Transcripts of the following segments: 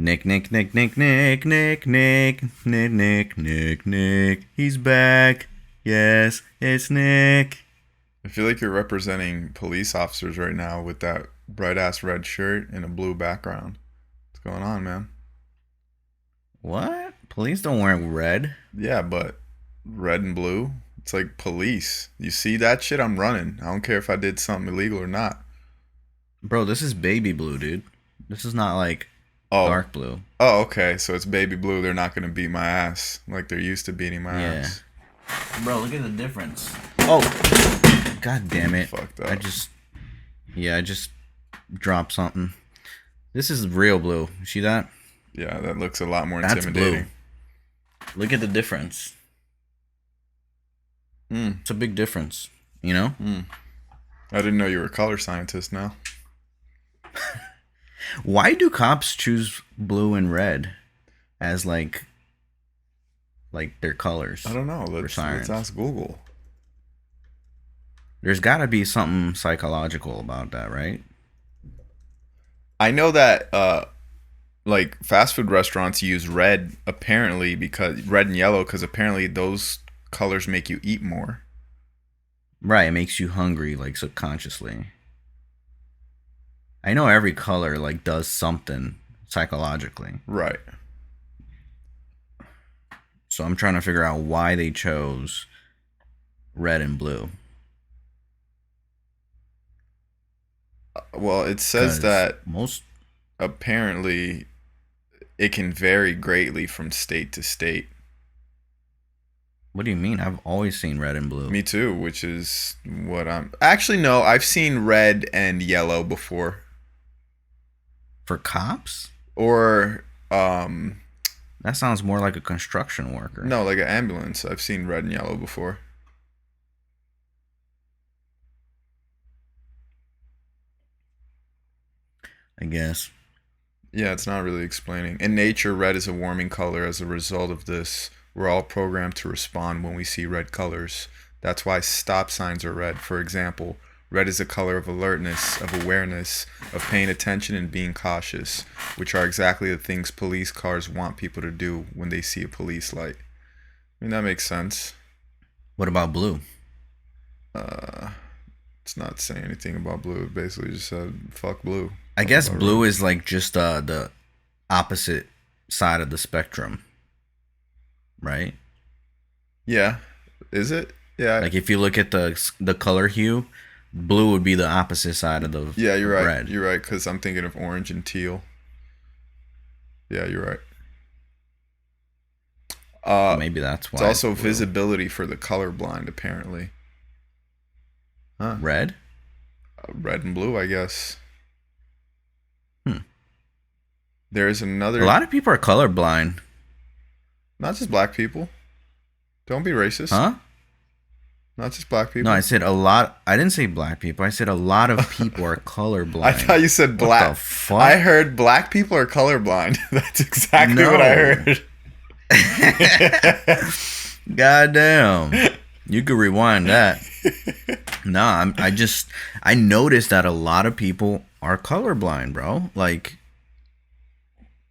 Nick, Nick, Nick, Nick, Nick, Nick, Nick, Nick, Nick, Nick, Nick. He's back. Yes, it's Nick. I feel like you're representing police officers right now with that bright ass red shirt and a blue background. What's going on, man? What? Police don't wear red. Yeah, but red and blue? It's like police. You see that shit? I'm running. I don't care if I did something illegal or not. Bro, this is baby blue, dude. This is not like Oh, dark blue. oh, okay. So it's baby blue. They're not gonna beat my ass like they're used to beating my Yeah. ass. Bro, look at the difference. Oh, god damn it. Fucked up. I just dropped something. This is real blue. You see that? Yeah, that looks a lot more That's intimidating. blue. Look at the difference. It's a big difference, you know? I didn't know you were a color scientist now. Why do cops choose blue and red as like their colors? I don't know. Let's sirens. ask Google. There's got to be something psychological about that, right? I know that like fast food restaurants use red apparently because red and yellow because apparently those colors make you eat more. Right, it makes you hungry like subconsciously. I know every color like does something psychologically. Right. So I'm trying to figure out why they chose red and blue. Well, it says 'Cause that most apparently it can vary greatly from state to state. What do you mean? I've always seen red and blue. Me too, which is what I'm actually no, I've seen red and yellow before. For cops? Or That sounds more like a construction worker. no, like an ambulance. I've seen red and yellow before. I guess. Yeah, it's not really explaining. In nature, red is a warming color. As a result of this, we're all programmed to respond when we see red colors. That's why stop signs are red. For example, red is a color of alertness, of awareness, of paying attention and being cautious, which are exactly the things police cars want people to do when they see a police light. I mean, that makes sense. What about blue? It's not saying anything about blue. It basically just said, fuck blue. I guess About blue red. is like just the opposite side of the spectrum, right? Yeah. Is it? Yeah. Like if you look at the color hue, blue would be the opposite side of the Yeah, you're right. red. You're right, because I'm thinking of orange and teal. Yeah, you're right. Maybe that's why It's also blue. visibility for the colorblind, apparently. Huh. Red. Red and blue, I guess. Hmm. There's another... A lot of people are colorblind, Not just black people. Don't be racist. huh? Not just black people. No, I said a lot. I didn't say black people. I said a lot of people are colorblind. I thought you said What black. the fuck? I heard black people are colorblind. That's exactly what I heard. God damn. You could rewind that. Nah, I noticed that a lot of people are colorblind, bro. Like,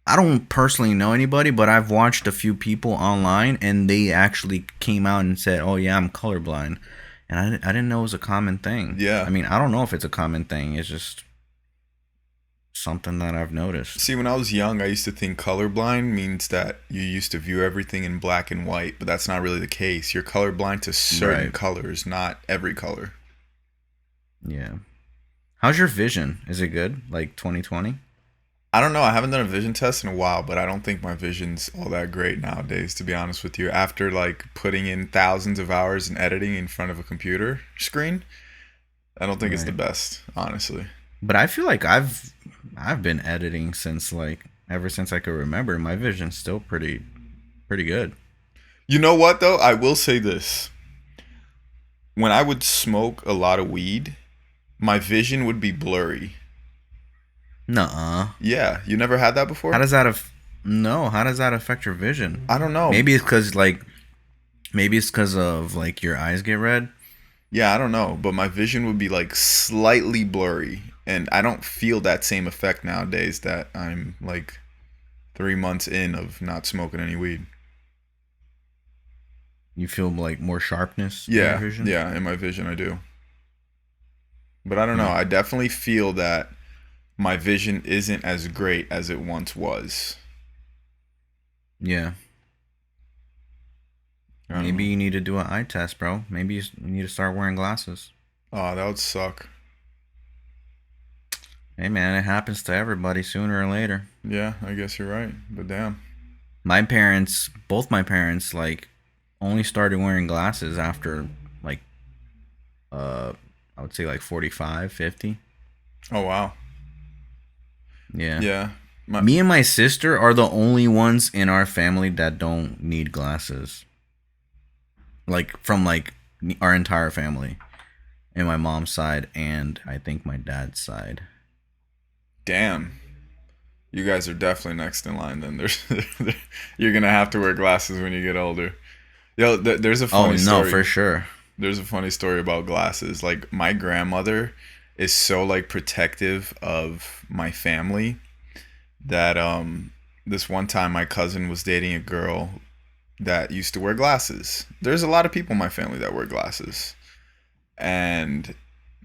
I don't personally know anybody, but I've watched a few people online and they actually came out and said, "Oh yeah, I'm colorblind." And I didn't know it was a common thing. Yeah. I mean, I don't know if it's a common thing. It's just something that I've noticed. See, when I was young, I used to think colorblind means that you used to view everything in black and white, but that's not really the case. You're colorblind to certain Right. colors, not every color. Yeah. How's your vision? Is it good? Like 2020? I don't know. I haven't done a vision test in a while, but I don't think my vision's all that great nowadays, to be honest with you. After like putting in thousands of hours in editing in front of a computer screen, I don't think it's the Right. best, honestly. But I feel like I've been editing since like ever since I could remember. My vision's still pretty good. You know what, though? I will say this. When I would smoke a lot of weed, my vision would be blurry. Nuh-uh. Yeah, you never had that before? How does that affect your vision? I don't know. Maybe it's because of like your eyes get red. Yeah, I don't know, but my vision would be like slightly blurry, and I don't feel that same effect nowadays that I'm like 3 months in of not smoking any weed. You feel like more sharpness in your Yeah, vision? yeah, in my vision I do. But I don't know. Hmm. I definitely feel that my vision isn't as great as it once was. Yeah. I don't Maybe know. you need to do an eye test, bro. Maybe you need to start wearing glasses. Oh, that would suck. Hey, man, it happens to everybody sooner or later. Yeah, I guess you're right. But damn. My parents, both my parents, like, only started wearing glasses after, like, uh, I would say like 45, 50. Oh wow. Yeah. Yeah. My Me and my sister are the only ones in our family that don't need glasses. Like, from, like, our entire family. And my mom's side, and I think my dad's side. damn. You guys are definitely next in line then. There's you're going to have to wear glasses when you get older. Yo, there's a Oh, funny no, story. for sure. There's a funny story about glasses. Like my grandmother is so like protective of my family that this one time my cousin was dating a girl that used to wear glasses. There's a lot of people in my family that wear glasses. And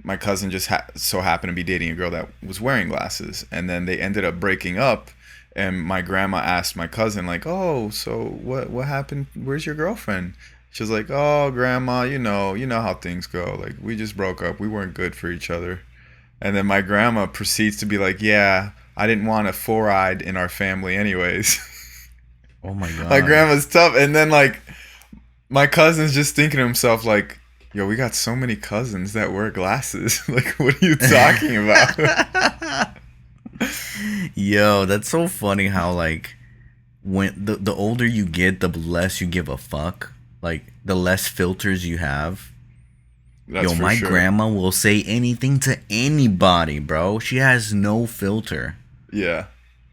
my cousin just so happened to be dating a girl that was wearing glasses, and then they ended up breaking up. And my grandma asked my cousin like, "Oh, so what happened? Where's your girlfriend?" She was like, "Oh, grandma, you know how things go. Like we just broke up. We weren't good for each other." And then my grandma proceeds to be like, "Yeah, I didn't want a four-eyed in our family anyways." Oh my My god. grandma's tough. And then like my cousin's just thinking to himself like, yo, we got so many cousins that wear glasses. Like, what are you talking about? Yo, that's so funny how, like, when the older you get, the less you give a fuck. Like, the less filters you have. That's Yo, for my sure. grandma will say anything to anybody, bro. She has no filter. Yeah.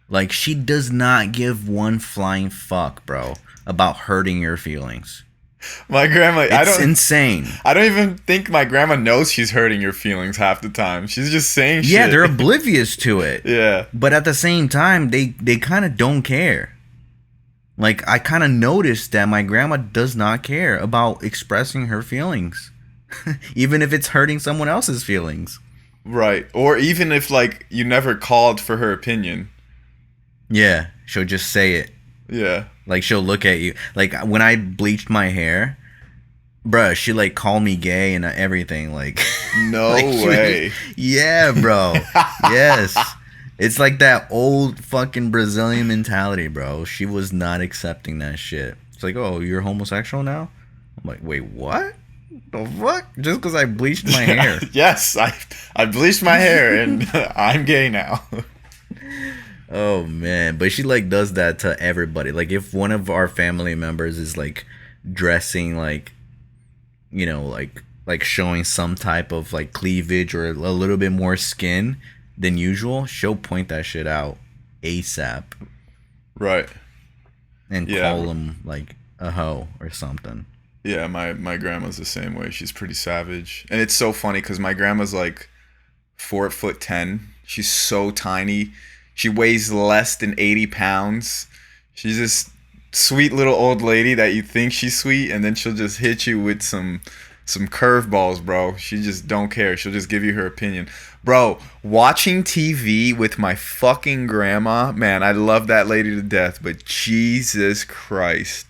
Like, she does not give one flying fuck, bro, about hurting your feelings. My grandma, It's insane. I don't even think my grandma knows she's hurting your feelings half the time. She's just saying Yeah, shit. they're oblivious to it. Yeah. But at the same time, they kind of don't care. Like, I kind of noticed that my grandma does not care about expressing her feelings, even if it's hurting someone else's feelings. Right. Or even if like you never called for her opinion. Yeah, she'll just say it. Yeah. Like, she'll look at you. Like, when I bleached my hair, bruh, she, like, called me gay and everything. Like, No like, she was just, way. yeah, bro. Yes. It's like that old fucking Brazilian mentality, bro. She was not accepting that shit. It's like, oh, you're homosexual now? I'm like, wait, what? The fuck? Just because I bleached my hair. Yes, I bleached my hair and I'm gay now. Oh man, but she like does that to everybody. Like if one of our family members is like dressing like, like showing some type of like cleavage or a little bit more skin than usual, she'll point that shit out ASAP Right. and Yeah. call him like a hoe or something. Yeah, my grandma's the same way. She's pretty savage. And it's so funny because my grandma's like 4'10". She's so tiny. She weighs less than 80 pounds. She's this sweet little old lady that you think she's sweet, and then she'll just hit you with some curveballs, bro. She just don't care. She'll just give you her opinion. Bro, watching TV with my fucking grandma, man, I love that lady to death, but Jesus Christ.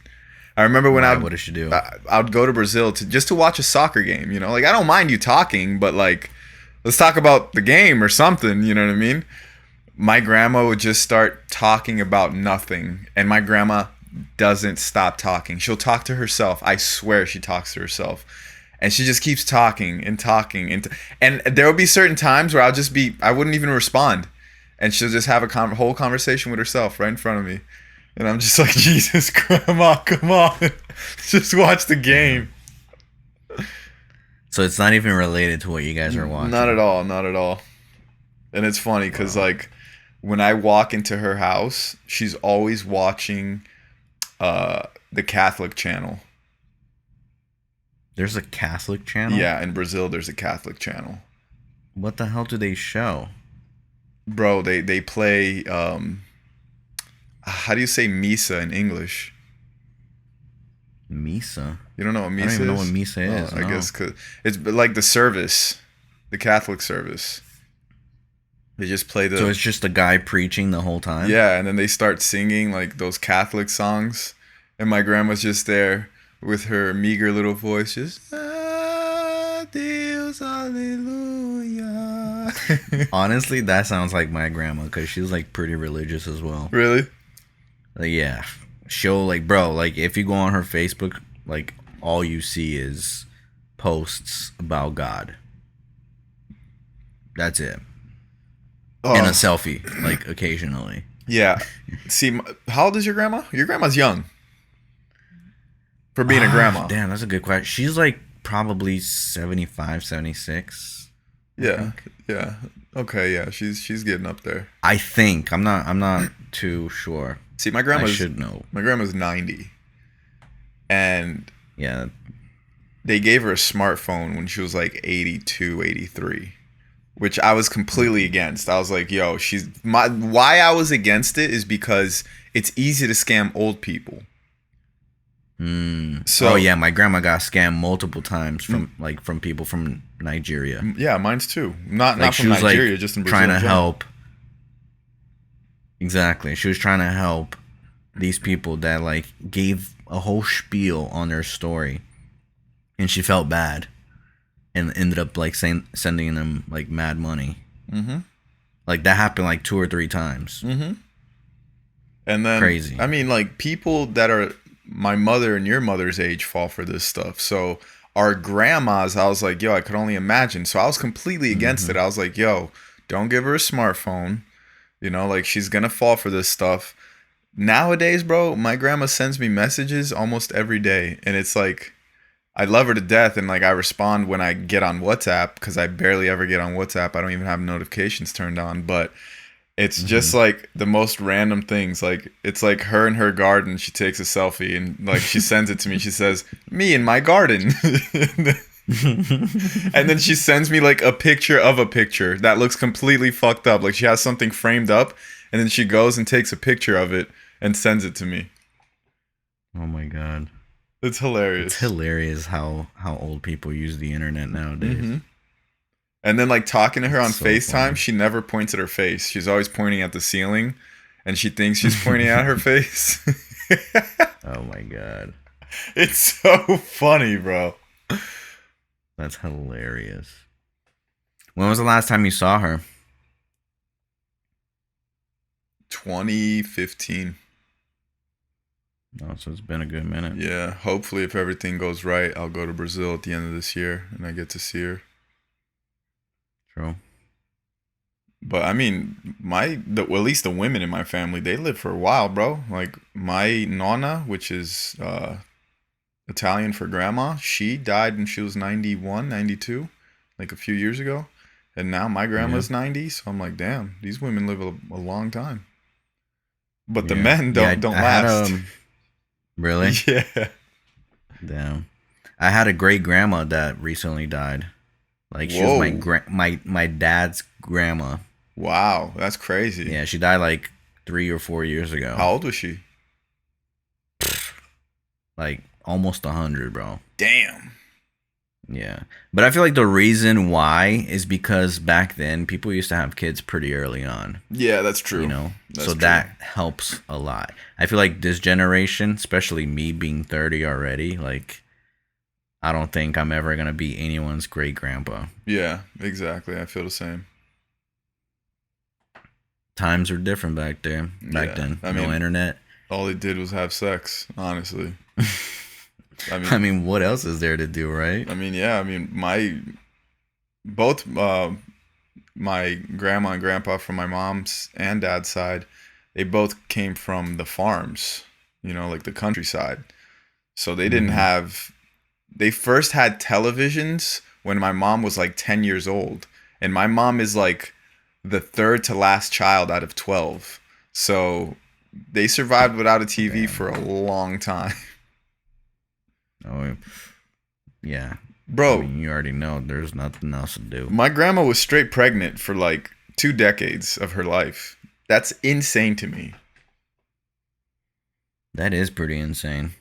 I remember when Why? What does she do? I'd go to Brazil to watch a soccer game, you know? Like I don't mind you talking, but like let's talk about the game or something, you know what I mean? My grandma would just start talking about nothing, and my grandma doesn't stop talking. She'll talk to herself. I swear she talks to herself. And she just keeps talking and talking and there will be certain times where I wouldn't even respond, and she'll just have a whole conversation with herself right in front of me. And I'm just like, Jesus, grandma, come on. Just watch the Damn. game. So it's not even related to what you guys are Not at watching. all, not at all. And it's funny because, Wow. like, when I walk into her house, she's always watching the Catholic channel. There's a Catholic channel? Yeah, in Brazil, there's a Catholic channel. What the hell do they show? Bro, they play How do you say misa in English? Misa. You don't know what I don't misa even know what is? misa Oh, is. I No. guess because it's like the service, the Catholic service. They just play So the it's just a guy preaching the whole time. yeah, and then they start singing like those Catholic songs, and my grandma's just there with her meager little voice, just Dios, Alleluia. Honestly, that sounds like my grandma because she's like pretty religious as well. Really? Like, yeah, she'll like, bro, like if you go on her Facebook, like all you see is posts about God. That's it. And a Oh, selfie, like occasionally. yeah. See, how old is your grandma? Your grandma's young for being a Ah, grandma. damn, that's a good question. She's like probably 75, 76, I Yeah, think. yeah. Okay, yeah. She's getting up there. I think. I'm not too sure. See, I should know. my grandma's 90, and Yeah. they gave her a smartphone when she was like 82, 83, which I was completely against. I was like, yo, why I was against it is because it's easy to scam old people. So Oh yeah, my grandma got scammed multiple times from people from Nigeria. yeah, mine's too. Not Like from she was Nigeria, like just in Brazil trying in to general. help. Exactly. She was trying to help these people that like gave a whole spiel on their story, and she felt bad, and ended up like sending them like mad money. Mm-hmm. Like that happened like 2 or 3 times. Mm-hmm. And then, Crazy. I mean, like people that are my mother and your mother's age fall for this stuff. So our grandmas, I was like, yo, I could only imagine. So I was completely against it. I was like, yo, don't give her a smartphone. You know, like she's gonna fall for this stuff. Nowadays, bro, my grandma sends me messages almost every day, and it's like I love her to death, and like I respond when I get on WhatsApp because I barely ever get on WhatsApp. I don't even have notifications turned on, but it's just like the most random things. Like it's like her in her garden. She takes a selfie and like she sends it to me. She says, "Me in my garden," and then she sends me like a picture of a picture that looks completely fucked up. Like she has something framed up, and then she goes and takes a picture of it and sends it to me. Oh my god. It's hilarious. It's hilarious how old people use the internet nowadays. Mm-hmm. And then like talking to her on So FaceTime, funny. she never points at her face. She's always pointing at the ceiling, and she thinks she's pointing at her face. Oh my god. It's so funny, bro. That's hilarious. When was the last time you saw her? 2015. Oh, so it's been a good minute. Yeah, hopefully if everything goes right, I'll go to Brazil at the end of this year and I get to see her. True. But I mean, at least the women in my family, they live for a while, bro. Like my nonna, which is Italian for grandma, she died when she was 91, 92, like a few years ago. And now my grandma's 90, so I'm like, damn, these women live a long time. But the men don't I had last. really? Yeah. Damn. I had a great grandma that recently died. Like she was my dad's grandma. Wow, that's crazy. Yeah, she died like 3 or 4 years ago. How old was she? Like almost 100, bro. Damn. Yeah. But I feel like the reason why is because back then people used to have kids pretty early on. Yeah, that's true. You know? That's so true. that helps a lot. I feel like this generation, especially me being 30 already, like I don't think I'm ever going to be anyone's great grandpa. Yeah, exactly. I feel the same. Times were different back there. Back then. I No mean, internet. all they did was have sex, honestly. I mean, what else is there to do, right? I mean, yeah. I mean, both my grandma and grandpa from my mom's and dad's side, they both came from the farms, you know, like the countryside. So they didn't have. They first had televisions when my mom was like 10 years old, and my mom is like the third to last child out of 12. So they survived without a TV for a long time. Oh, yeah. Bro, I mean, you already know there's nothing else to do. my grandma was straight pregnant for like 2 decades of her life. That's insane to me. That is pretty insane.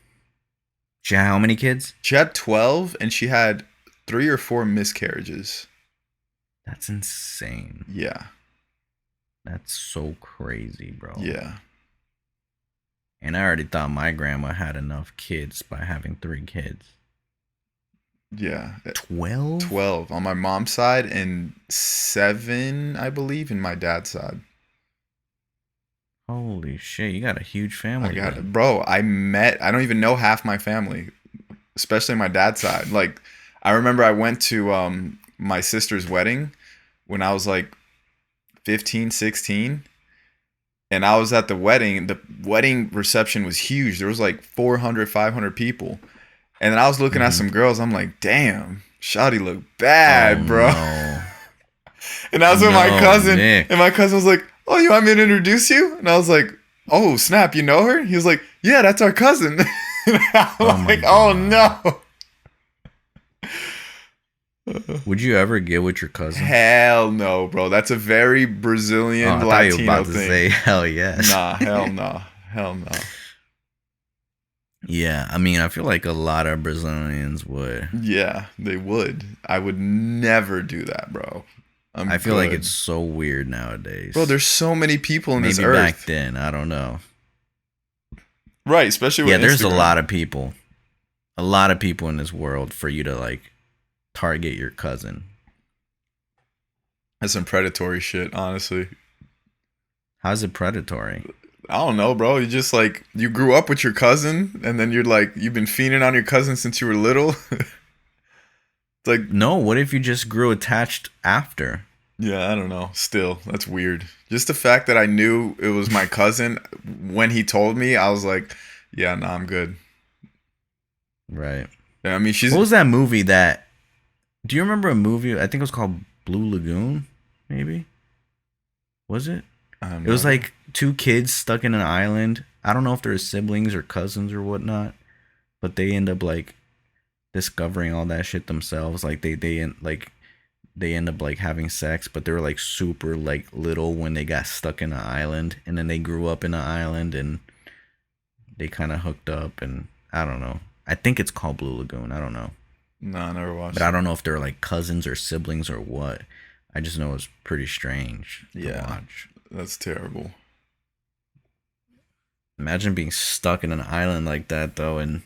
She had how many kids? She had 12 and she had 3 or 4 miscarriages. That's insane. Yeah. That's so crazy, bro. Yeah. And I already thought my grandma had enough kids by having 3 kids. Yeah. 12? 12 on my mom's side and 7, I believe, in my dad's side. Holy shit, you got a huge family. I got it. Bro, I don't even know half my family, especially my dad's side. Like, I remember I went to my sister's wedding when I was like 15, 16. And I was at the wedding. The wedding reception was huge. There was like 400, 500 people. And then I was looking at some girls. I'm like, damn, shawty look bad, bro. No. And that was with my cousin. Nick. And my cousin was like, oh, you want me to introduce you? And I was like, oh, snap, you know her? He was like, yeah, that's our cousin. I'm like, oh, no. Would you ever get with your cousin? Hell no, bro. That's a very Brazilian Latino I thought you were about thing. to say hell yes. Nah, hell no. Hell no. Yeah, I mean, I feel like a lot of Brazilians would. Yeah, they would. I would never do that, bro. I feel like it's so weird nowadays. Bro, there's so many people in this Maybe earth. back then, I don't know. Right, especially with there's Instagram. a lot of people. A lot of people in this world for you to like target your cousin. That's some predatory shit, honestly. How's it predatory? I don't know, bro. You just like, you grew up with your cousin and then you're like, you've been fiending on your cousin since you were little. It's like, no, what if you just grew attached after? Yeah, I don't know. Still, that's weird. Just the fact that I knew it was my cousin when he told me, I was like, yeah, nah, I'm good. Right. Yeah, I mean, What was that movie that... Do you remember a movie? I think it was called Blue Lagoon, maybe? Was it? It was like 2 kids stuck in an island. I don't know if they're siblings or cousins or whatnot, but they end up like discovering all that shit themselves. Like they end up like having sex, but they were like super like little when they got stuck in an island, and then they grew up in an island and they kind of hooked up, and I don't know. I think it's called Blue Lagoon. I don't know. No, I never watched. But I don't know if they're like cousins or siblings or what. I just know it's pretty strange to watch. That's terrible. Imagine being stuck in an island like that though, and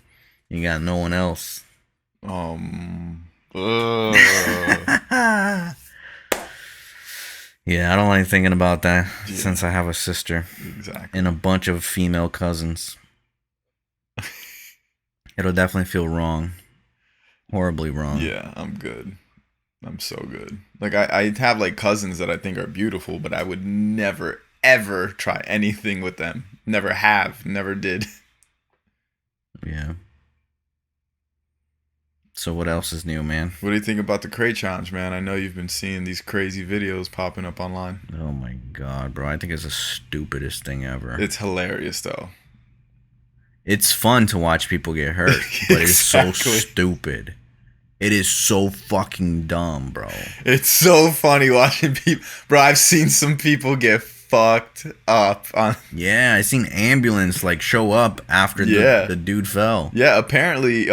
you got no one else. Yeah, I don't like thinking about that since I have a sister. Exactly. And a bunch of female cousins. It'll definitely feel wrong. Horribly wrong. Yeah, I'm good. I'm so good. Like, I have like cousins that I think are beautiful, but I would never, ever try anything with them. Never have. Never did. Yeah. So what else is new, man? What do you think about the crate challenge, man? I know you've been seeing these crazy videos popping up online. Oh my god, bro. I think it's the stupidest thing ever. It's hilarious, though. It's fun to watch people get hurt, but it's so stupid. It is so fucking dumb, bro. It's so funny watching people. Bro, I've seen some people get fucked up on. Yeah, I seen ambulance like show up after the dude fell. Yeah, apparently,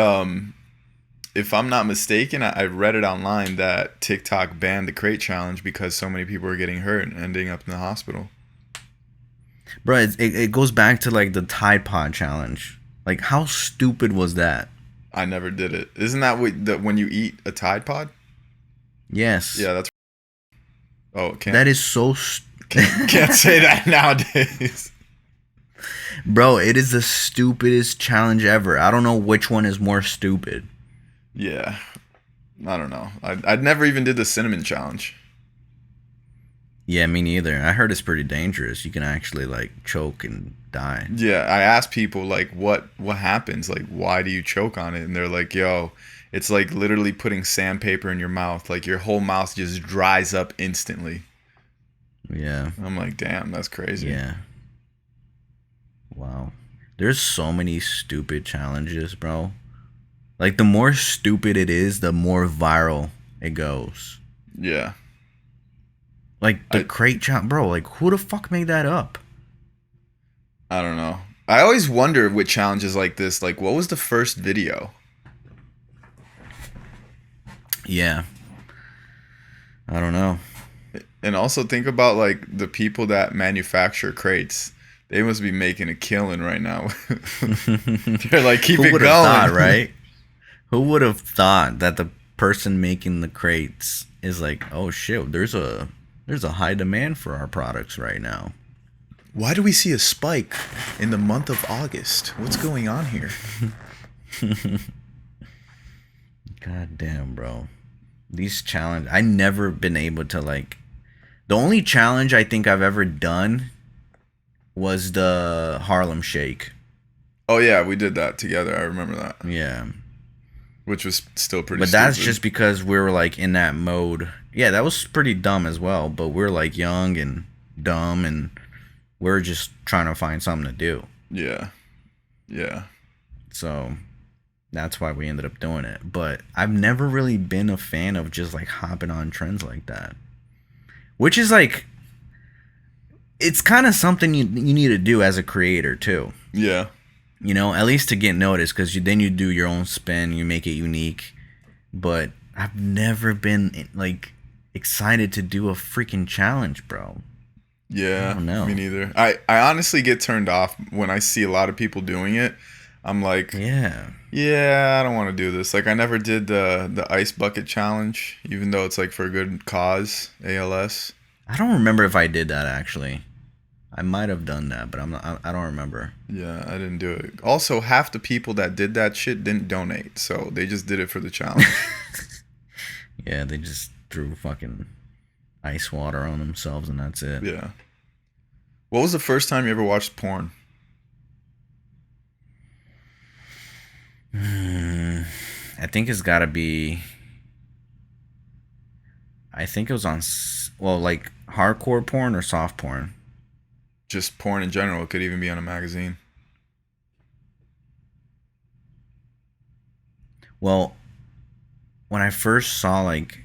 if I'm not mistaken, I read it online that TikTok banned the crate challenge because so many people were getting hurt and ending up in the hospital. Bro, it goes back to like the Tide Pod challenge. Like, how stupid was that? I never did it. Isn't that when you eat a Tide Pod? Yes. Yeah, that's. Oh, can't. That is so. Can't say that nowadays. Bro, it is the stupidest challenge ever. I don't know which one is more stupid. Yeah, I don't know. I'd never even did the cinnamon challenge. Yeah, me neither. I heard it's pretty dangerous. You can actually like choke and die. Yeah, I asked people like, what happens? Like, why do you choke on it? And they're like, yo, it's like literally putting sandpaper in your mouth. Like your whole mouth just dries up instantly. Yeah. I'm like, damn, that's crazy. Yeah. Wow. There's so many stupid challenges, bro. Like the more stupid it is, the more viral it goes. Yeah. Like the crate challenge, bro. Like who the fuck made that up? I don't know. I always wonder with challenges like this, like, what was the first video? Yeah. I don't know. And also think about, like, the people that manufacture crates. They must be making a killing right now. They're like, keep it going. Thought, right? Who would have thought that the person making the crates is like, oh shit, there's a high demand for our products right now. Why do we see a spike in the month of August? What's going on here? God damn, bro. These challenges, I never been able to, like, the only challenge I think I've ever done was the Harlem Shake. Oh yeah, we did that together. I remember that. Yeah. Which was still pretty But stupid. that's just because we were, like, in that mode. Yeah, that was pretty dumb as well, but we're, like, young and dumb, and we're just trying to find something to do. Yeah. Yeah. So that's why we ended up doing it. But I've never really been a fan of just, like, hopping on trends like that. Which is, like, it's kind of something you need to do as a creator, too. Yeah. You know, at least to get noticed, because then you do your own spin, you make it unique. But I've never been, like, excited to do a freaking challenge, bro. Yeah, I don't know. Me neither. I honestly get turned off when I see a lot of people doing it. I'm like, yeah, I don't want to do this. Like, I never did the ice bucket challenge, even though it's like for a good cause, ALS. I don't remember if I did that, actually. I might have done that, but I don't remember. Yeah, I didn't do it. Also, half the people that did that shit didn't donate, so they just did it for the challenge. Yeah, they just threw fucking ice water on themselves and that's it. Yeah. What was the first time you ever watched porn? I think it's got to be... I think it was on... Well, like, hardcore porn or soft porn? Just porn in general. It could even be on a magazine. Well, when I first saw, like,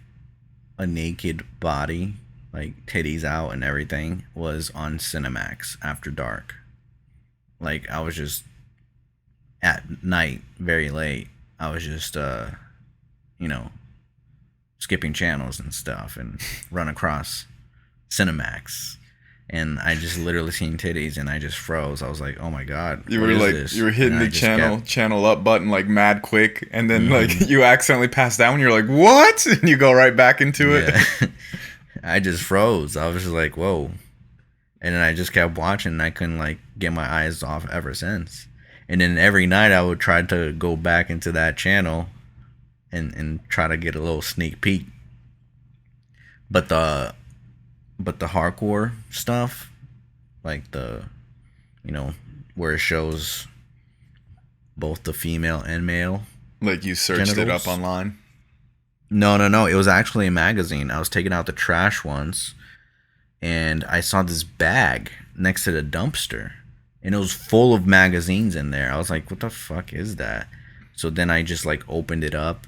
a naked body, like, titties out and everything, was on Cinemax after dark. Like, I was just... At night, very late, I was just, you know, skipping channels and stuff and run across Cinemax. And I just literally seen titties and I just froze. I was like, oh my God. You were like, this? You were hitting the channel up button like mad quick. And then like you accidentally passed that one. You're like, what? And you go right back into it. I just froze. I was just like, whoa. And then I just kept watching and I couldn't like get my eyes off ever since. And then every night I would try to go back into that channel and try to get a little sneak peek. But the hardcore stuff, like the, you know, where it shows both the female and male. Like you searched genitals. It up online? No. It was actually a magazine. I was taking out the trash once and I saw this bag next to the dumpster. And it was full of magazines in there. I was like, what the fuck is that? So then I just like opened it up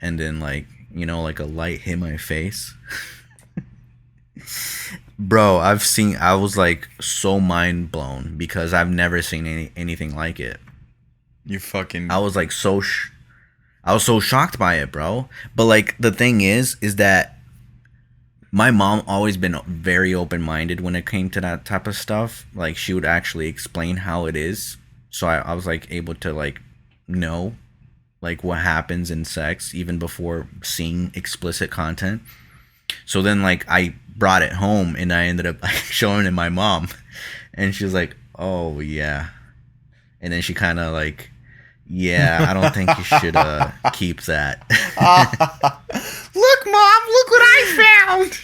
and then like, you know, like a light hit my face. Bro, I was like so mind blown because I've never seen anything like it. I was like I was so shocked by it, bro. But like the thing is that my mom always been very open-minded when it came to that type of stuff. Like, she would actually explain how it is. So I was, like, able to, like, know, like, what happens in sex even before seeing explicit content. So then, like, I brought it home and I ended up like, showing it to my mom. And she was like, oh, yeah. And then she kind of, like, yeah, I don't think you should keep that. Look, Mom, look what I found.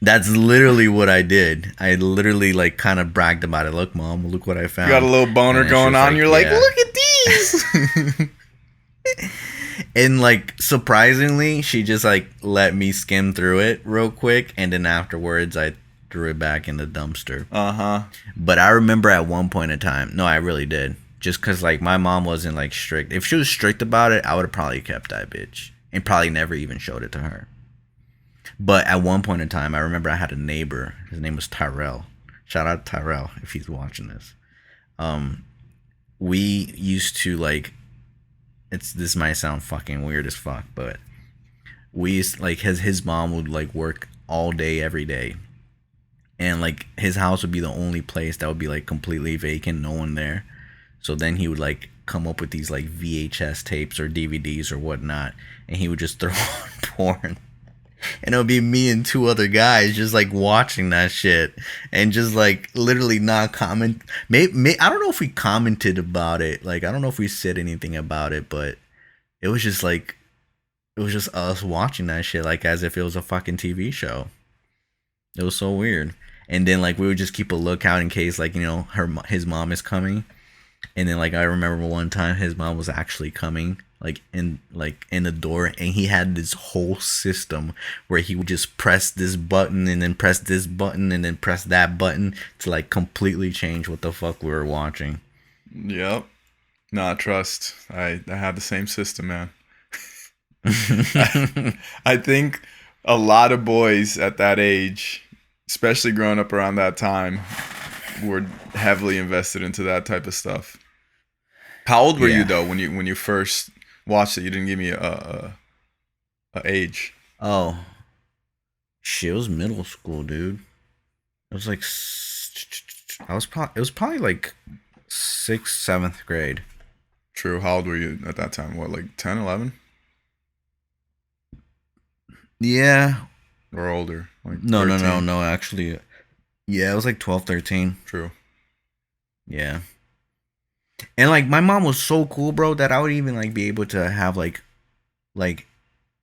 That's literally what I did. I literally like kind of bragged about it. Look, Mom, look what I found. You got a little boner going on. Like, you're like, look at these. And like surprisingly, she just like let me skim through it real quick, and then afterwards I threw it back in the dumpster. But I remember at one point in time, no, I really did. Just because, like, my mom wasn't, like, strict. If she was strict about it, I would have probably kept that bitch. And probably never even showed it to her. But at one point in time, I remember I had a neighbor. His name was Tyrell. Shout out to Tyrell if he's watching this. we used to like. This might sound fucking weird as fuck, but we used like his mom would like work all day every day, and like his house would be the only place that would be like completely vacant, no one there. So then he would like come up with these like VHS tapes or DVDs or whatnot, and he would just throw on porn. And it would be me and two other guys just like watching that shit and just like literally not comment. I don't know if we commented about it. Like, I don't know if we said anything about it, but it was just like, it was just us watching that shit like as if it was a fucking TV show. It was so weird. And then like we would just keep a lookout in case like, his mom is coming. And then like I remember one time his mom was actually coming like in the door, and he had this whole system where he would just press this button and then press this button and then press that button to like completely change what the fuck we were watching. Yep. Nah, trust. I have the same system, man. I think a lot of boys at that age, especially growing up around that time, were heavily invested into that type of stuff. How old were you though when you first watched it? You didn't give me a age. Oh, shit! It was middle school, dude. It was like it was probably like 6th, 7th grade. True. How old were you at that time? What, like 10, 11? Yeah. Or older? Like no, 13? no. Actually, yeah, it was like 12, 13. True. Yeah. And like my mom was so cool, bro, that I would even like be able to have like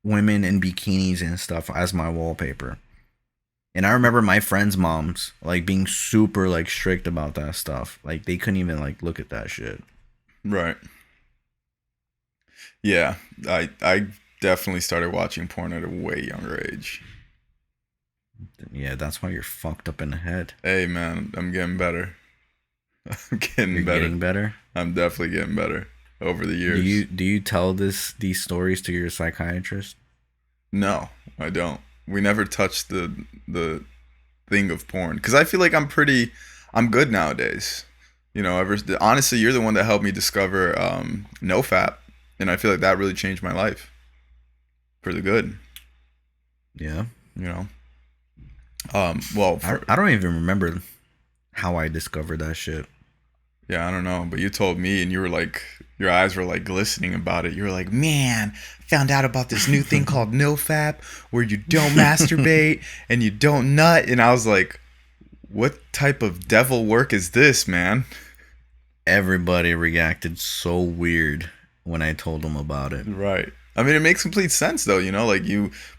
women in bikinis and stuff as my wallpaper. And I remember my friends' moms like being super like strict about that stuff. Like they couldn't even like look at that shit. Right. Yeah, I definitely started watching porn at a way younger age. Yeah, that's why you're fucked up in the head. Hey man, I'm getting better. I'm You're getting better. I'm definitely getting better over the years. Do you tell these stories to your psychiatrist? No, I don't. We never touched the thing of porn because I feel like I'm good nowadays. Honestly, you're the one that helped me discover NoFap, and I feel like that really changed my life for the good. Yeah. Well, I don't even remember how I discovered that shit. Yeah, I don't know, but you told me, and you were like, your eyes were like glistening about it. You were like, man, found out about this new thing called NoFap, where you don't masturbate and you don't nut. And I was like, what type of devil work is this, man? Everybody reacted so weird when I told them about it. Right. I mean, it makes complete sense though,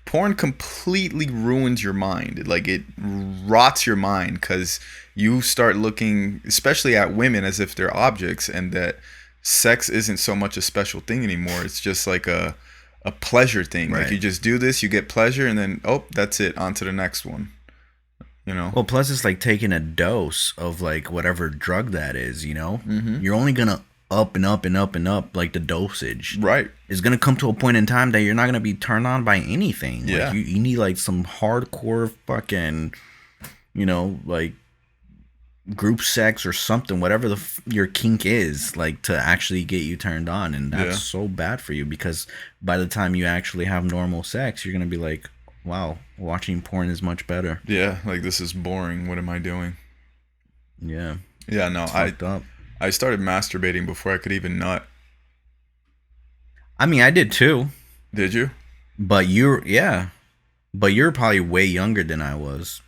porn completely ruins your mind. Like it rots your mind because you start looking, especially at women, as if they're objects, and that sex isn't so much a special thing anymore. It's just like a pleasure thing. Right. Like you just do this, you get pleasure, and then, oh, that's it. On to the next one. Well, plus it's like taking a dose of like whatever drug that is, Mm-hmm. You're only gonna up and up and up and up like the dosage. Right. It's gonna come to a point in time that you're not gonna be turned on by anything. Yeah. Like you need like some hardcore fucking, like group sex or something, whatever your kink is, like to actually get you turned on, and that's so bad for you because by the time you actually have normal sex, you're gonna be like, wow, watching porn is much better. Yeah, like this is boring. What am I doing? Yeah. Yeah, no, I started masturbating before I could even nut. I mean, I did too. Did you? But you're probably way younger than I was.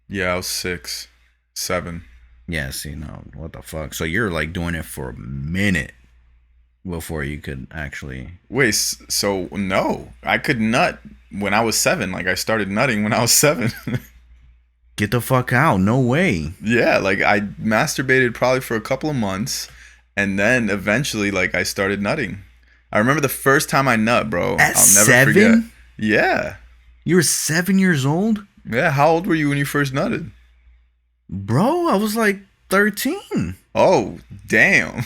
Yeah, I was 6, 7. Yeah, see, no, what the fuck? So you're like doing it for a minute before you could actually. Wait, so no, I could nut when I was 7. Like I started nutting when I was 7. Get the fuck out! No way. Yeah, like I masturbated probably for a couple of months, and then eventually, like I started nutting. I remember the first time I nut, bro. At I'll never 7? forget. Yeah. You were 7 years old? Yeah. How old were you when you first nutted? Bro, I was like 13. Oh, damn.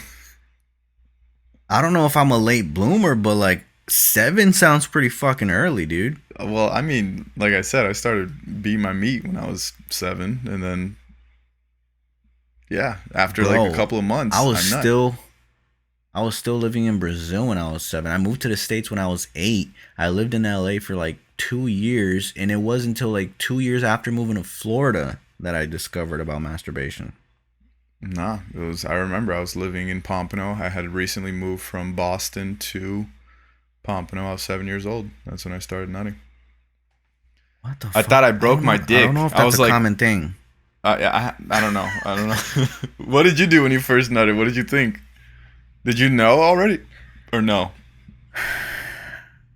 I don't know if I'm a late bloomer, but like 7 sounds pretty fucking early, dude. Well, I mean, like I said, I started beating my meat when I was 7, and then yeah, after like a couple of months, I was nut. I was still living in Brazil when I was 7. I moved to the States when I was 8. I lived in LA for like 2 years, and it wasn't until like 2 years after moving to Florida that I discovered about masturbation. Nah, it was. I remember I was living in Pompano. I had recently moved from Boston to Pompano. I was 7 years old. That's when I started nutting. What the I thought fuck? I broke my I don't know dick. if I that's was a like, common thing. I don't know. I don't know. What did you do when you first nutted? What did you think? Did you know already, or no?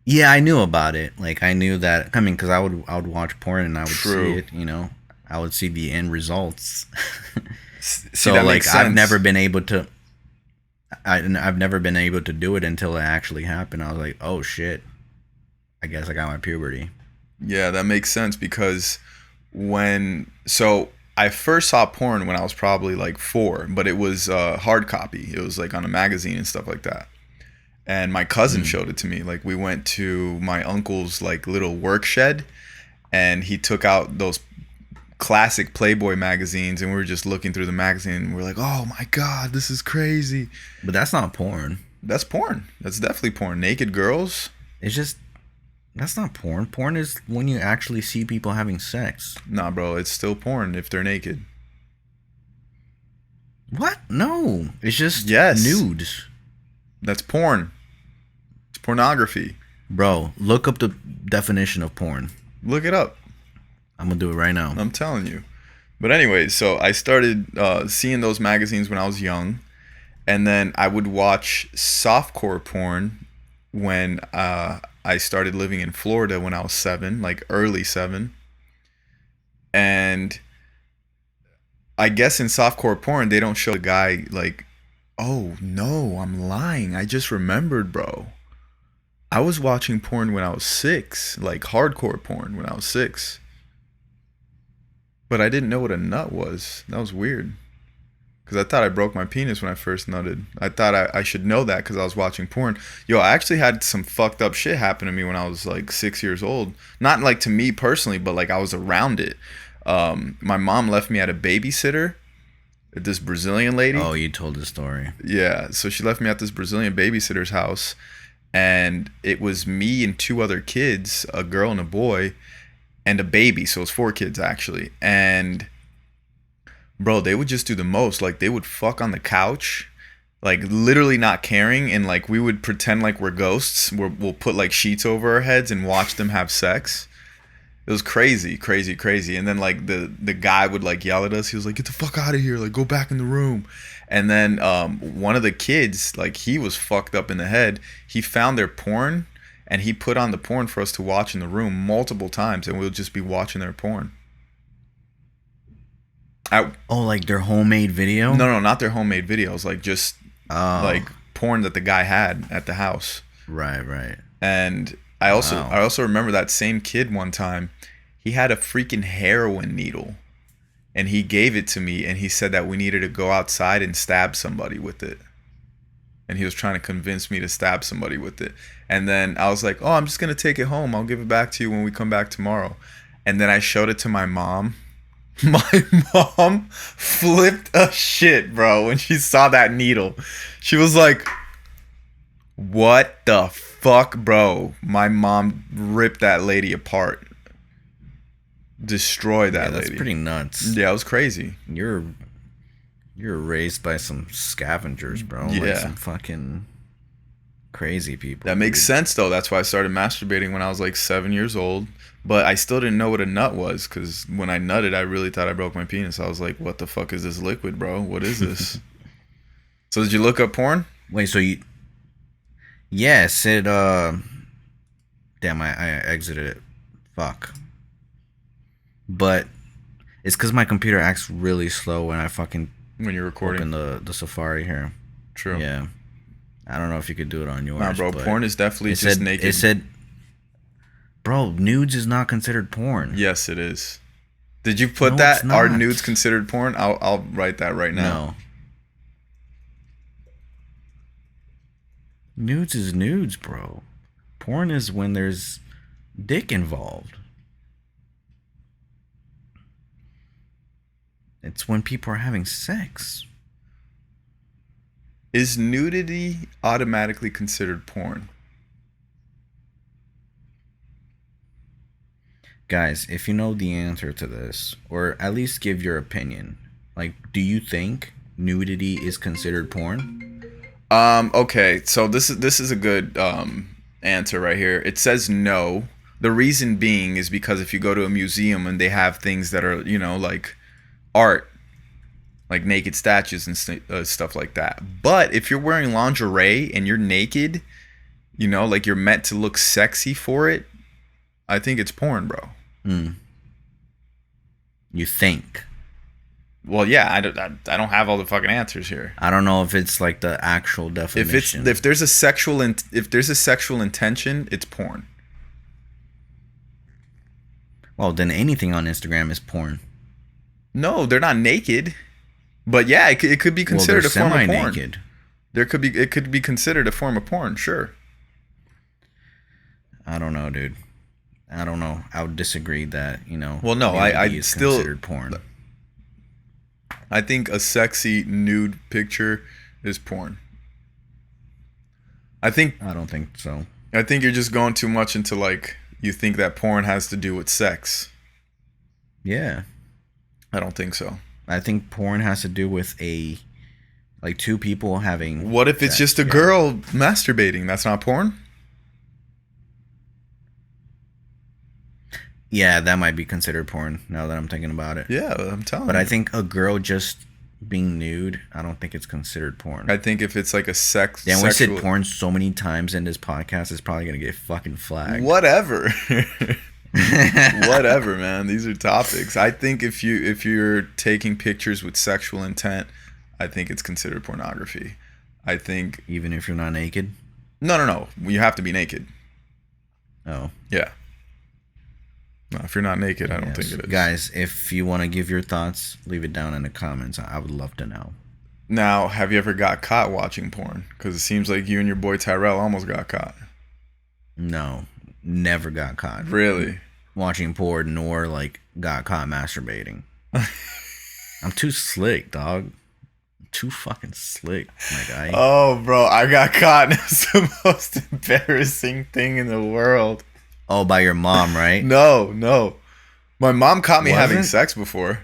Yeah, I knew about it. Like I knew that. I mean, because I would watch porn and I would see True. it. I would see the end results. See, So that makes like I've sense. never been able to. I've never been able to do it until it actually happened. I was like, oh shit. I guess I got my puberty. Yeah, that makes sense because I first saw porn when I was probably like 4, but it was hard copy. It was like on a magazine and stuff like that. And my cousin Mm. showed it to me. Like we went to my uncle's like little work shed, and he took out those classic Playboy magazines, and we were just looking through the magazine. And we're like, oh my god, this is crazy. But that's not porn. That's porn. That's definitely porn. Naked girls. It's just that's not porn. Porn is when you actually see people having sex. Nah, bro, it's still porn if they're naked. What? No. It's just Yes, nudes. that's porn. It's pornography. Bro, look up the definition of porn. Look it up. I'm gonna do it right now. I'm telling you. But anyway, so I started seeing those magazines when I was young, and then I would watch softcore porn when I started living in Florida when I was 7, like early 7. And I guess in softcore porn they don't show the guy like, oh no, I'm lying. I just remembered, bro. I was watching porn when I was 6, like hardcore porn when I was 6. But I didn't know what a nut was. That was weird. Because I thought I broke my penis when I first nutted. I thought I should know that because I was watching porn. Yo, I actually had some fucked up shit happen to me when I was like 6 years old. Not like to me personally, but like I was around it. My mom left me at a babysitter, this Brazilian lady. Oh, you told the story. Yeah, so she left me at this Brazilian babysitter's house. And it was me and 2 other kids, a girl and a boy, and a baby. So it was 4 kids actually. And bro, they would just do the most. Like they would fuck on the couch, like literally not caring, and like we would pretend like we're ghosts. We'll put like sheets over our heads and watch them have sex. It was crazy, crazy, crazy. And then like the guy would like yell at us. He was like, "Get the fuck out of here! Like go back in the room." And then one of the kids, like he was fucked up in the head. He found their porn and he put on the porn for us to watch in the room multiple times, and we'll just be watching their porn. Oh, like their homemade video? No, not their homemade videos. Like just Oh, like porn that the guy had at the house. right. And Wow. I also remember that same kid one time. He had a freaking heroin needle, and he gave it to me, and he said that we needed to go outside and stab somebody with it. And he was trying to convince me to stab somebody with it. And then I was like, "Oh, I'm just gonna take it home. I'll give it back to you when we come back tomorrow." And then I showed it to my mom. My mom flipped a shit, bro, when she saw that needle. She was like, what the fuck, bro? My mom ripped that lady apart. Destroyed Yeah, that that's lady. pretty nuts. Yeah, it was crazy. You're raised by some scavengers, bro. Like Yeah. some fucking crazy people. That makes dude. sense, though. That's why I started masturbating when I was like 7 years old. But I still didn't know what a nut was, because when I nutted, I really thought I broke my penis. I was like, what the fuck is this liquid, bro? What is this? So did you look up porn? Wait, so you? Yes, it. Damn, I exited it. Fuck. But it's because my computer acts really slow when I fucking When you're recording? open the Safari here. True. Yeah. I don't know if you could do it on yours. Nah, bro, but porn is definitely it just said, naked. It said, bro, nudes is not considered porn. Yes, it is. Did you put No, that? it's Are not. nudes considered porn? I'll write that right now. No. Nudes is nudes, bro. Porn is when there's dick involved. It's when people are having sex. Is nudity automatically considered porn? Guys, if you know the answer to this, or at least give your opinion, like, do you think nudity is considered porn? Okay, so this is a good answer right here. It says no. The reason being is because if you go to a museum and they have things that are, like art, like naked statues and stuff like that. But if you're wearing lingerie and you're naked, like you're meant to look sexy for it, I think it's porn, bro. You think? Well, yeah, I don't have all the fucking answers here. I don't know if it's like the actual definition. If there's a sexual intention, it's porn. Well, then anything on Instagram is porn. No, they're not naked. But yeah, it could be considered a form of porn. Semi-naked. It could be considered a form of porn, sure. I don't know, dude. I don't know. I would disagree that, Well, no, I still considered porn. I think a sexy nude picture is porn. I don't think so. I think you're just going too much into like you think that porn has to do with sex. Yeah. I don't think so. I think porn has to do with two people having. What if it's just a girl masturbating? That's not porn? Yeah, that might be considered porn now that I'm thinking about it. Yeah, I'm telling you. But I think a girl just being nude, I don't think it's considered porn. I think if it's like a sex... Yeah, we said porn so many times in this podcast, it's probably going to get fucking flagged. Whatever. Whatever, man. These are topics. I think if you're taking pictures with sexual intent, I think it's considered pornography. I think... Even if you're not naked? No. You have to be naked. Oh. Yeah. No, if you're not naked, I don't think it is. Guys, if you want to give your thoughts, leave it down in the comments. I would love to know. Now, have you ever got caught watching porn? Because it seems like you and your boy Tyrell almost got caught. No, never got caught. Really? Watching porn, nor got caught masturbating. I'm too slick, dog. I'm too fucking slick, my guy. Oh, bro, I got caught. It's the most embarrassing thing in the world. Oh, by your mom, right? No. My mom caught me having sex before.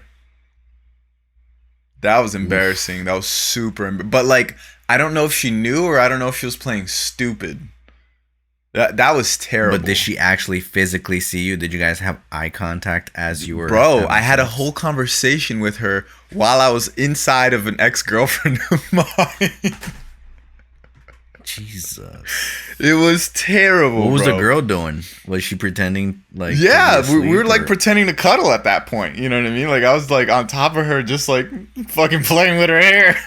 That was embarrassing. Oof. That was super but I don't know if she knew or I don't know if she was playing stupid. That was terrible. But did she actually physically see you? Did you guys have eye contact as you were... Bro, I had a whole conversation with her while I was inside of an ex-girlfriend of mine. Jesus. It was terrible. What was the girl doing? Was she pretending Yeah, we were pretending to cuddle at that point. You know what I mean? I was on top of her, just fucking playing with her hair.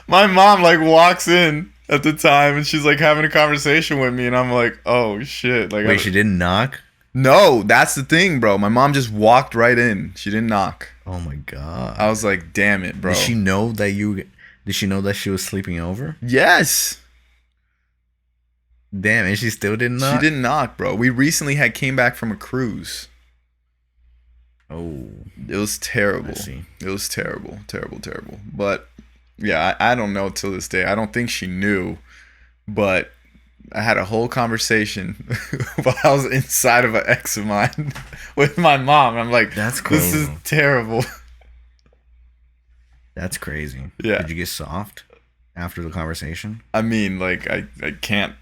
My mom walks in at the time and she's having a conversation with me and I'm like, oh shit. Wait, she didn't knock? No, that's the thing, bro. My mom just walked right in. She didn't knock. Oh my God. I was like, damn it, bro. Did she know that she was sleeping over? Yes. Damn, and she still didn't knock? She didn't knock, bro. We recently came back from a cruise. Oh. It was terrible. I see. It was terrible. Terrible. But, yeah, I don't know till this day. I don't think she knew. But I had a whole conversation while I was inside of an ex of mine with my mom. I'm like, that's crazy. This is terrible. That's crazy. Yeah. Did you get soft after the conversation? I mean, I can't.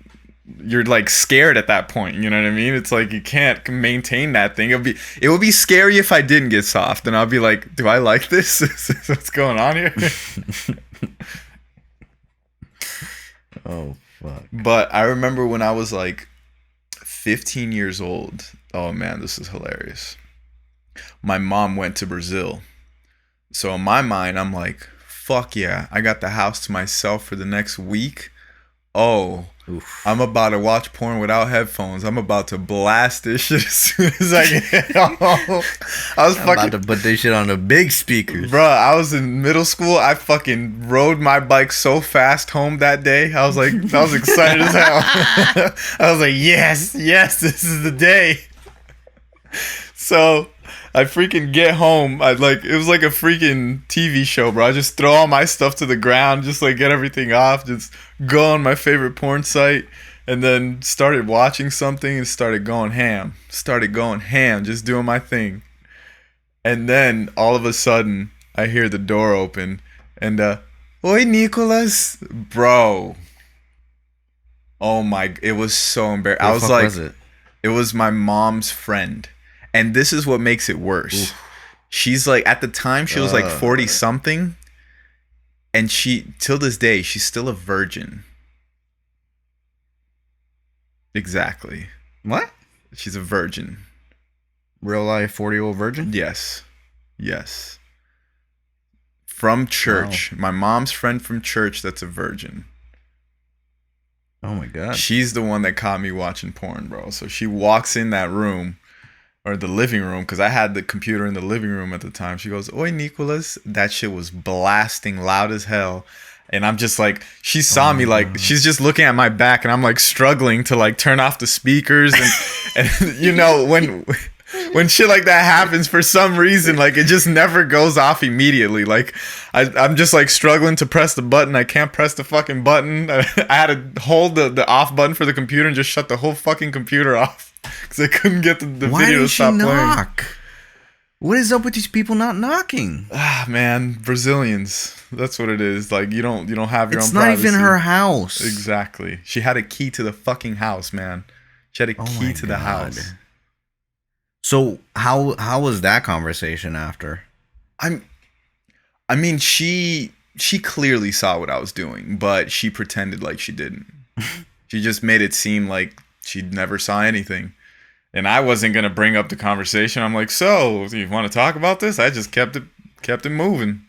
You're scared at that point. You know what I mean? It's you can't maintain that thing. It would be scary if I didn't get soft, and I'll be like, do I like this? What's going on here? Oh fuck. But I remember when I was 15 years old. Oh man, this is hilarious. My mom went to Brazil. So in my mind, I'm like, fuck yeah, I got the house to myself for the next week. Oh, oof. I'm about to watch porn without headphones. I'm about to blast this shit as soon as I get home. I'm about to put this shit on the big speakers. Bruh, I was in middle school. I fucking rode my bike so fast home that day. I was excited as hell. I was like, yes, this is the day. So I freaking get home. It was like a freaking TV show, bro. I just throw all my stuff to the ground, just like get everything off, just go on my favorite porn site, and then started watching something and started going ham. Just doing my thing. And then all of a sudden, I hear the door open, and "Oi, Nicholas, bro." Oh my! It was so embarrassing. I was like, was it? It was my mom's friend. And this is what makes it worse. Oof. She's like, at the time, she was like 40 something. And till this day, she's still a virgin. Exactly. What? She's a virgin. Real life 40-year-old virgin? Yes. From church. Wow. My mom's friend from church that's a virgin. Oh my God. She's the one that caught me watching porn, bro. So she walks in that room, or the living room, because I had the computer in the living room at the time. She goes, "Oi, Nicholas." That shit was blasting loud as hell. And I'm just like, she saw me, like, she's just looking at my back, and I'm like struggling to like turn off the speakers. And you know, when shit like that happens, for some reason, like, it just never goes off immediately. Like, I'm just like struggling to press the button. I can't press the fucking button. I had to hold the off button for the computer and just shut the whole fucking computer off because I couldn't get the video to stop playing. What is up with these people not knocking? Ah, man, Brazilians. That's what it is. Like, you don't have your own privacy. It's not even her house. Exactly. She had a key to the fucking house, man. She had a key to the house. So how was that conversation after? I mean, she clearly saw what I was doing, but she pretended like she didn't. She just made it seem like she never saw anything. And I wasn't gonna bring up the conversation. I'm like, "So, do you want to talk about this?" I just kept it moving.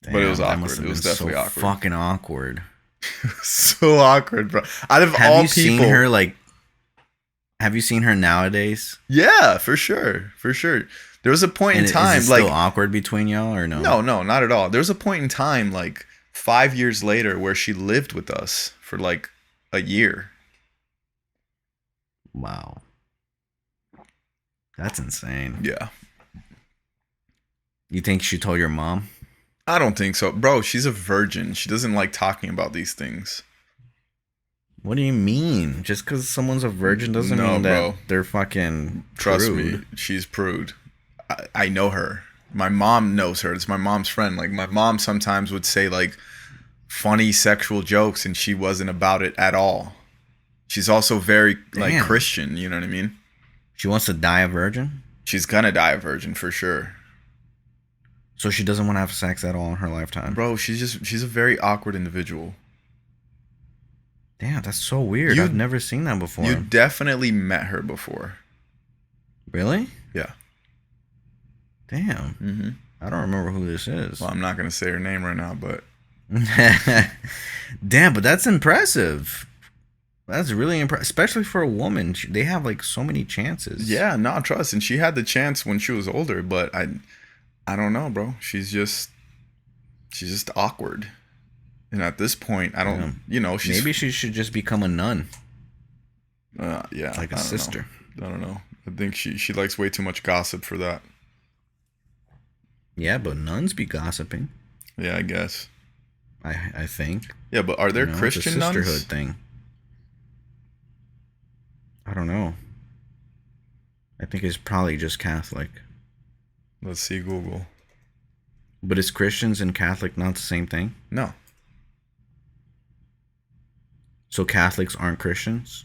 Damn, but it was awkward. It was definitely awkward. Fucking awkward. So awkward, bro. Out of all people, seen her like? Have you seen her nowadays? Yeah, for sure. There was a point in time, is it still awkward between y'all or no? No, not at all. There was a point in time, like 5 years later, where she lived with us for like a year. Wow, that's insane. Yeah. You think she told your mom? I don't think so, bro. She's a virgin. She doesn't like talking about these things. What do you mean? Just because someone's a virgin doesn't mean that they're fucking prude. Trust me, she's prude. I know her. My mom knows her. It's my mom's friend. Like, my mom sometimes would say like funny sexual jokes, and she wasn't about it at all. She's also very like Christian. You know what I mean? She wants to die a virgin? She's gonna die a virgin for sure. So she doesn't want to have sex at all in her lifetime? Bro, she's a very awkward individual. Damn, that's so weird. I've never seen that before. You definitely met her before. Really? Yeah. Damn. Mm-hmm. I don't remember who this is. Well, I'm not going to say her name right now, but... Damn, but that's impressive. That's really impressive. Especially for a woman. They have like so many chances. Yeah, no, trust. And she had the chance when she was older, but I don't know, bro. She's just awkward. And at this point, I don't, maybe she should just become a nun. Yeah. Like a sister. I don't know. I think she likes way too much gossip for that. Yeah, but nuns be gossiping. Yeah, I guess. I think. Yeah, but are there Christian nuns? It's a sisterhood thing. I don't know. I think it's probably just Catholic. Let's see Google. But is Christians and Catholic not the same thing? No. So Catholics aren't Christians?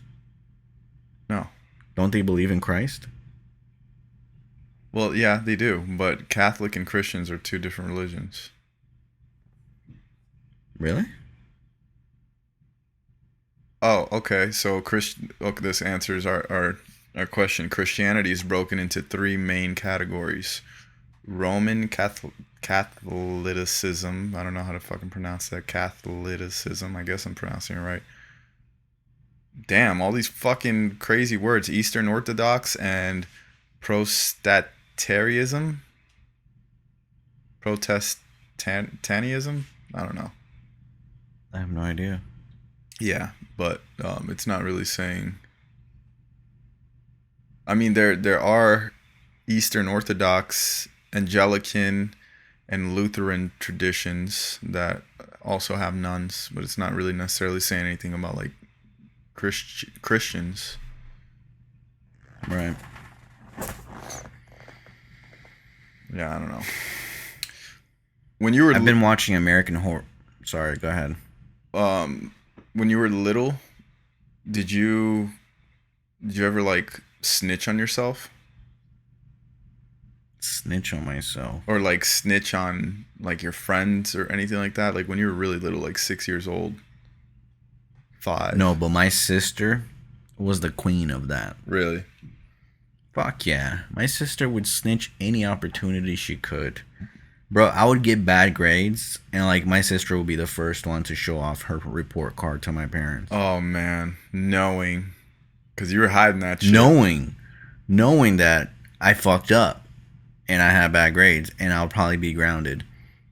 No. Don't they believe in Christ? Well, yeah, they do. But Catholic and Christians are two different religions. Really? Oh, okay. So this answers our question. Christianity is broken into three main categories. Roman Catholicism. I don't know how to fucking pronounce that. Catholicism. I guess I'm pronouncing it right. Damn, all these fucking crazy words. Eastern Orthodox and Protestantism. Protestantism? I don't know. I have no idea. Yeah, but it's not really saying. I mean, there are Eastern Orthodox, Anglican, and Lutheran traditions that also have nuns, but it's not really necessarily saying anything about like Christians. Right. Yeah, I don't know. When you were I've been watching American Horror. Sorry, go ahead. When you were little, did you ever like snitch on yourself? Snitch on myself. Or like snitch on like your friends or anything like that? Like when you were really little, like 6 years old, 5. No, but my sister was the queen of that. Really? Fuck yeah. My sister would snitch any opportunity she could. Bro, I would get bad grades, and like my sister would be the first one to show off her report card to my parents. Oh man, knowing, because you were hiding that shit. Knowing that I fucked up, and I had bad grades, and I'll probably be grounded.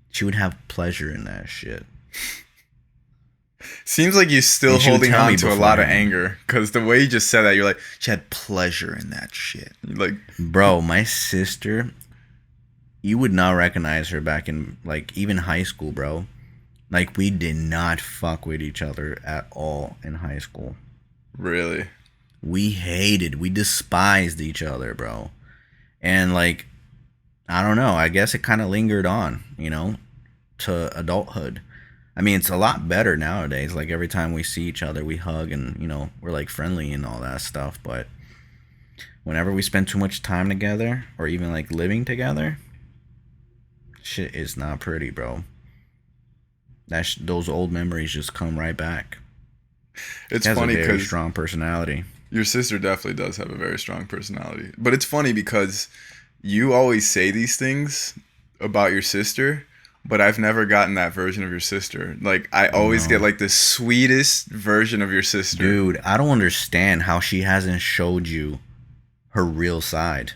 She would have pleasure in that shit. Seems like you're still holding on to a lot of anger, because the way you just said that, you're like, she had pleasure in that shit. You're like, bro, my sister, you would not recognize her back in like even high school, bro. Like we did not fuck with each other at all in high school. Really? We despised each other, bro. And like, I don't know, I guess it kind of lingered on, you know, to adulthood. I mean, it's a lot better nowadays. Like every time we see each other, we hug and, you know, we're like friendly and all that stuff. But whenever we spend too much time together or even like living together, shit is not pretty, bro. Those old memories just come right back. It's funny because very strong personality. Your sister definitely does have a very strong personality. But it's funny because you always say these things about your sister, but I've never gotten that version of your sister. Like, I always get, like, the sweetest version of your sister. Dude, I don't understand how she hasn't showed you her real side.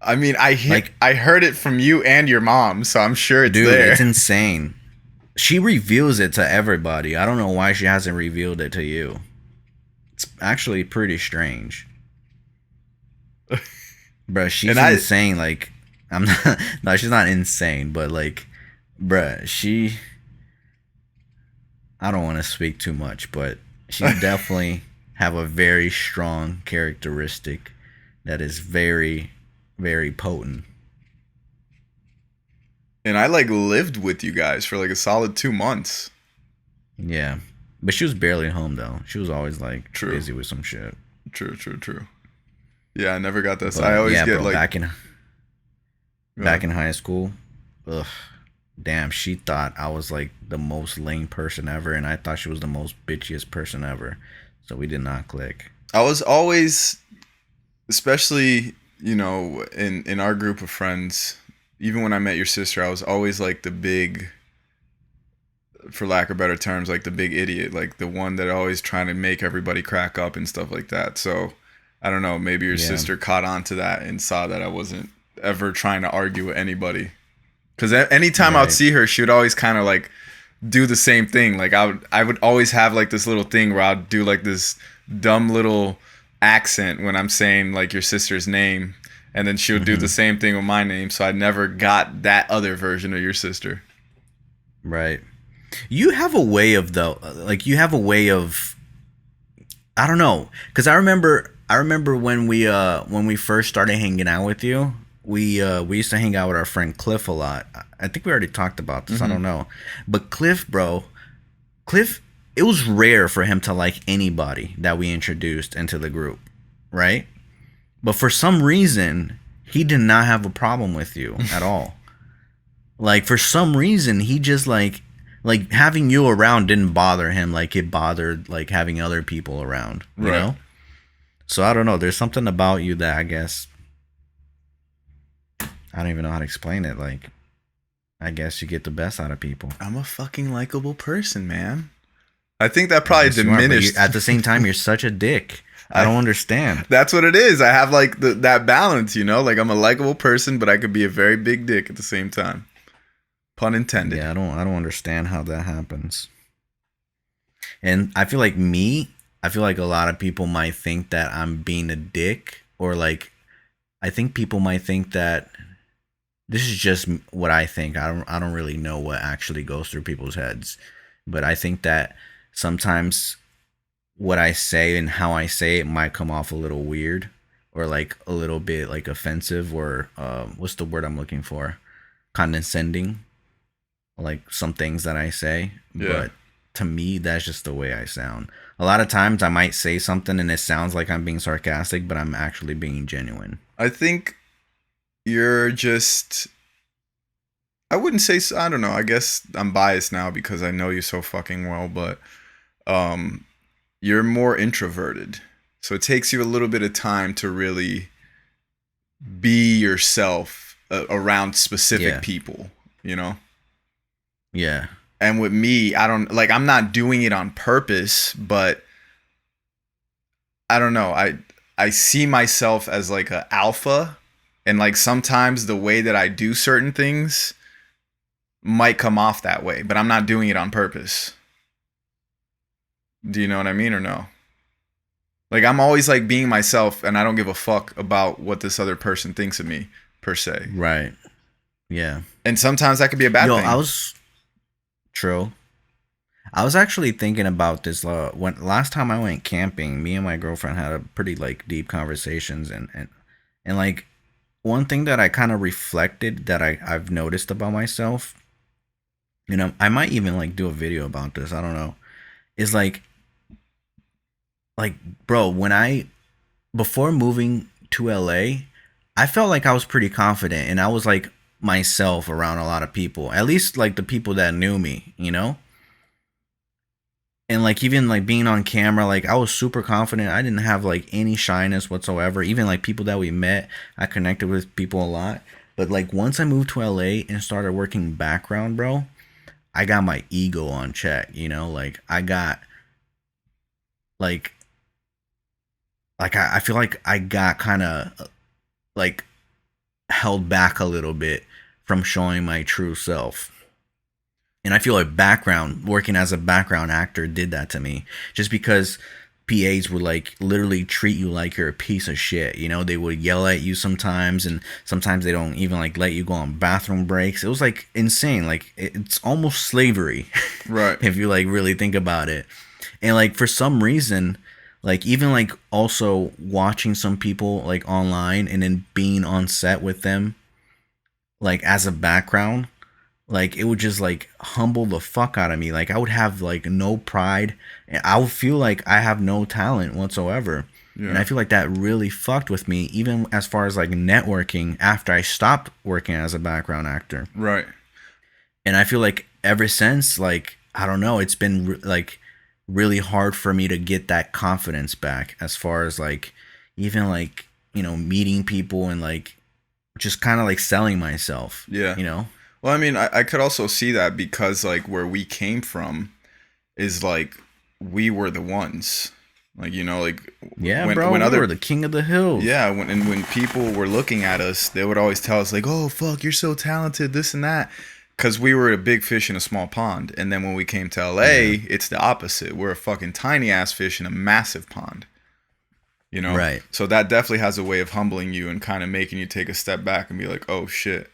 I mean, I heard it from you and your mom, so I'm sure it's there. Dude, it's insane. She reveals it to everybody. I don't know why she hasn't revealed it to you. It's actually pretty strange. Bruh, she's insane. Like, I'm not... No, she's not insane, but, like... Bruh, I don't want to speak too much, but she definitely have a very strong characteristic that is very, very potent. And I, like, lived with you guys for, like, a solid 2 months. Yeah. But she was barely home, though. She was always, like, busy with some shit. True. Yeah, I never got this. But, I always get, bro, like... Back in high school, ugh. Damn, she thought I was like the most lame person ever, and I thought she was the most bitchiest person ever. So we did not click. I was always, especially, you know, in our group of friends, even when I met your sister, I was always like the big, for lack of better terms, like the big idiot, like the one that always trying to make everybody crack up and stuff like that. So I don't know, maybe your sister caught on to that and saw that I wasn't ever trying to argue with anybody. Because anytime I'd see her, she would always kind of like do the same thing. Like I would always have like this little thing where I'd do like this dumb little accent when I'm saying like your sister's name, and then she would do the same thing with my name. So I never got that other version of your sister. Right. You have a way of I don't know, because I remember when we first started hanging out with you. We used to hang out with our friend Cliff a lot. I think we already talked about this. I don't know. But Cliff, it was rare for him to like anybody that we introduced into the group, right? But for some reason, he did not have a problem with you at all. Like, for some reason, he just like having you around didn't bother him like it bothered like having other people around, you know? So I don't know. There's something about you that I guess... I don't even know how to explain it. Like, I guess you get the best out of people. I'm a fucking likable person, man. I think that probably diminished. At the same time, you're such a dick. I don't understand. That's what it is. I have like that balance, you know? Like, I'm a likable person, but I could be a very big dick at the same time. Pun intended. Yeah, I don't understand how that happens. And I feel like a lot of people might think that I'm being a dick or like I think people might think that this is just what I think. I don't really know what actually goes through people's heads, but I think that sometimes what I say and how I say it might come off a little weird or like a little bit like offensive or what's the word I'm looking for? Condescending, like some things that I say, Yeah. but to me that's just the way I sound. A lot of times I might say something and it sounds like I'm being sarcastic, but I'm actually being genuine. I think you're just. I wouldn't say. I don't know. I guess I'm biased now because I know you so fucking well, but um, you're more introverted. So it takes you a little bit of time to really be yourself around specific Yeah. people, you know? Yeah. And with me, I don't like I'm not doing it on purpose, but I don't know. I see myself as like a alpha, and like sometimes the way that I do certain things might come off that way, but I'm not doing it on purpose. Do you know what I mean or no? Like I'm always like being myself and I don't give a fuck about what this other person thinks of me per se. Right. Yeah. And sometimes that could be a bad Yo, I thing. was true. I was actually thinking about this when last time I went camping, me and my girlfriend had a pretty like deep conversations and like one thing that I kind of reflected that I've noticed about myself, you know, I might even like do a video about this, I don't know, is like bro, when I before moving to LA, I felt like I was pretty confident and I was like myself around a lot of people. At least like the people that knew me, you know? And like even like being on camera, like I was super confident. I didn't have like any shyness whatsoever. Even like people that we met, I connected with people a lot. But like once I moved to LA and started working background, bro, I got my ego on check, you know? Like I got like I feel like I got kind of like held back a little bit from showing my true self. And I feel like background working as a background actor did that to me just because PAs would like literally treat you like you're a piece of shit. You know, they would yell at you sometimes and sometimes they don't even like let you go on bathroom breaks. It was like insane. Like it's almost slavery Right. if you like really think about it. And like for some reason, like even like also watching some people like online and then being on set with them like as a background, like it would just like humble the fuck out of me. Like I would have like no pride and I would feel like I have no talent whatsoever. And I Yeah. feel like that really fucked with me even as far as like networking after I stopped working as a background actor. Right. And I feel like ever since, like I don't know, it's been like really hard for me to get that confidence back as far as like even like, you know, meeting people and like just kind of like selling myself, Yeah. you know? Well, I mean, I could also see that because like where we came from is like we were the ones. Like, you know, like Yeah, when bro, we other were the king of the hills. yeah, when people were looking at us, they would always tell us like, "Oh, fuck, you're so talented, this and that." Cuz we were a big fish in a small pond. And then when we came to LA, Yeah. it's the opposite. We're a fucking tiny ass fish in a massive pond, you know? Right. So that definitely has a way of humbling you and kind of making you take a step back and be like, "Oh shit."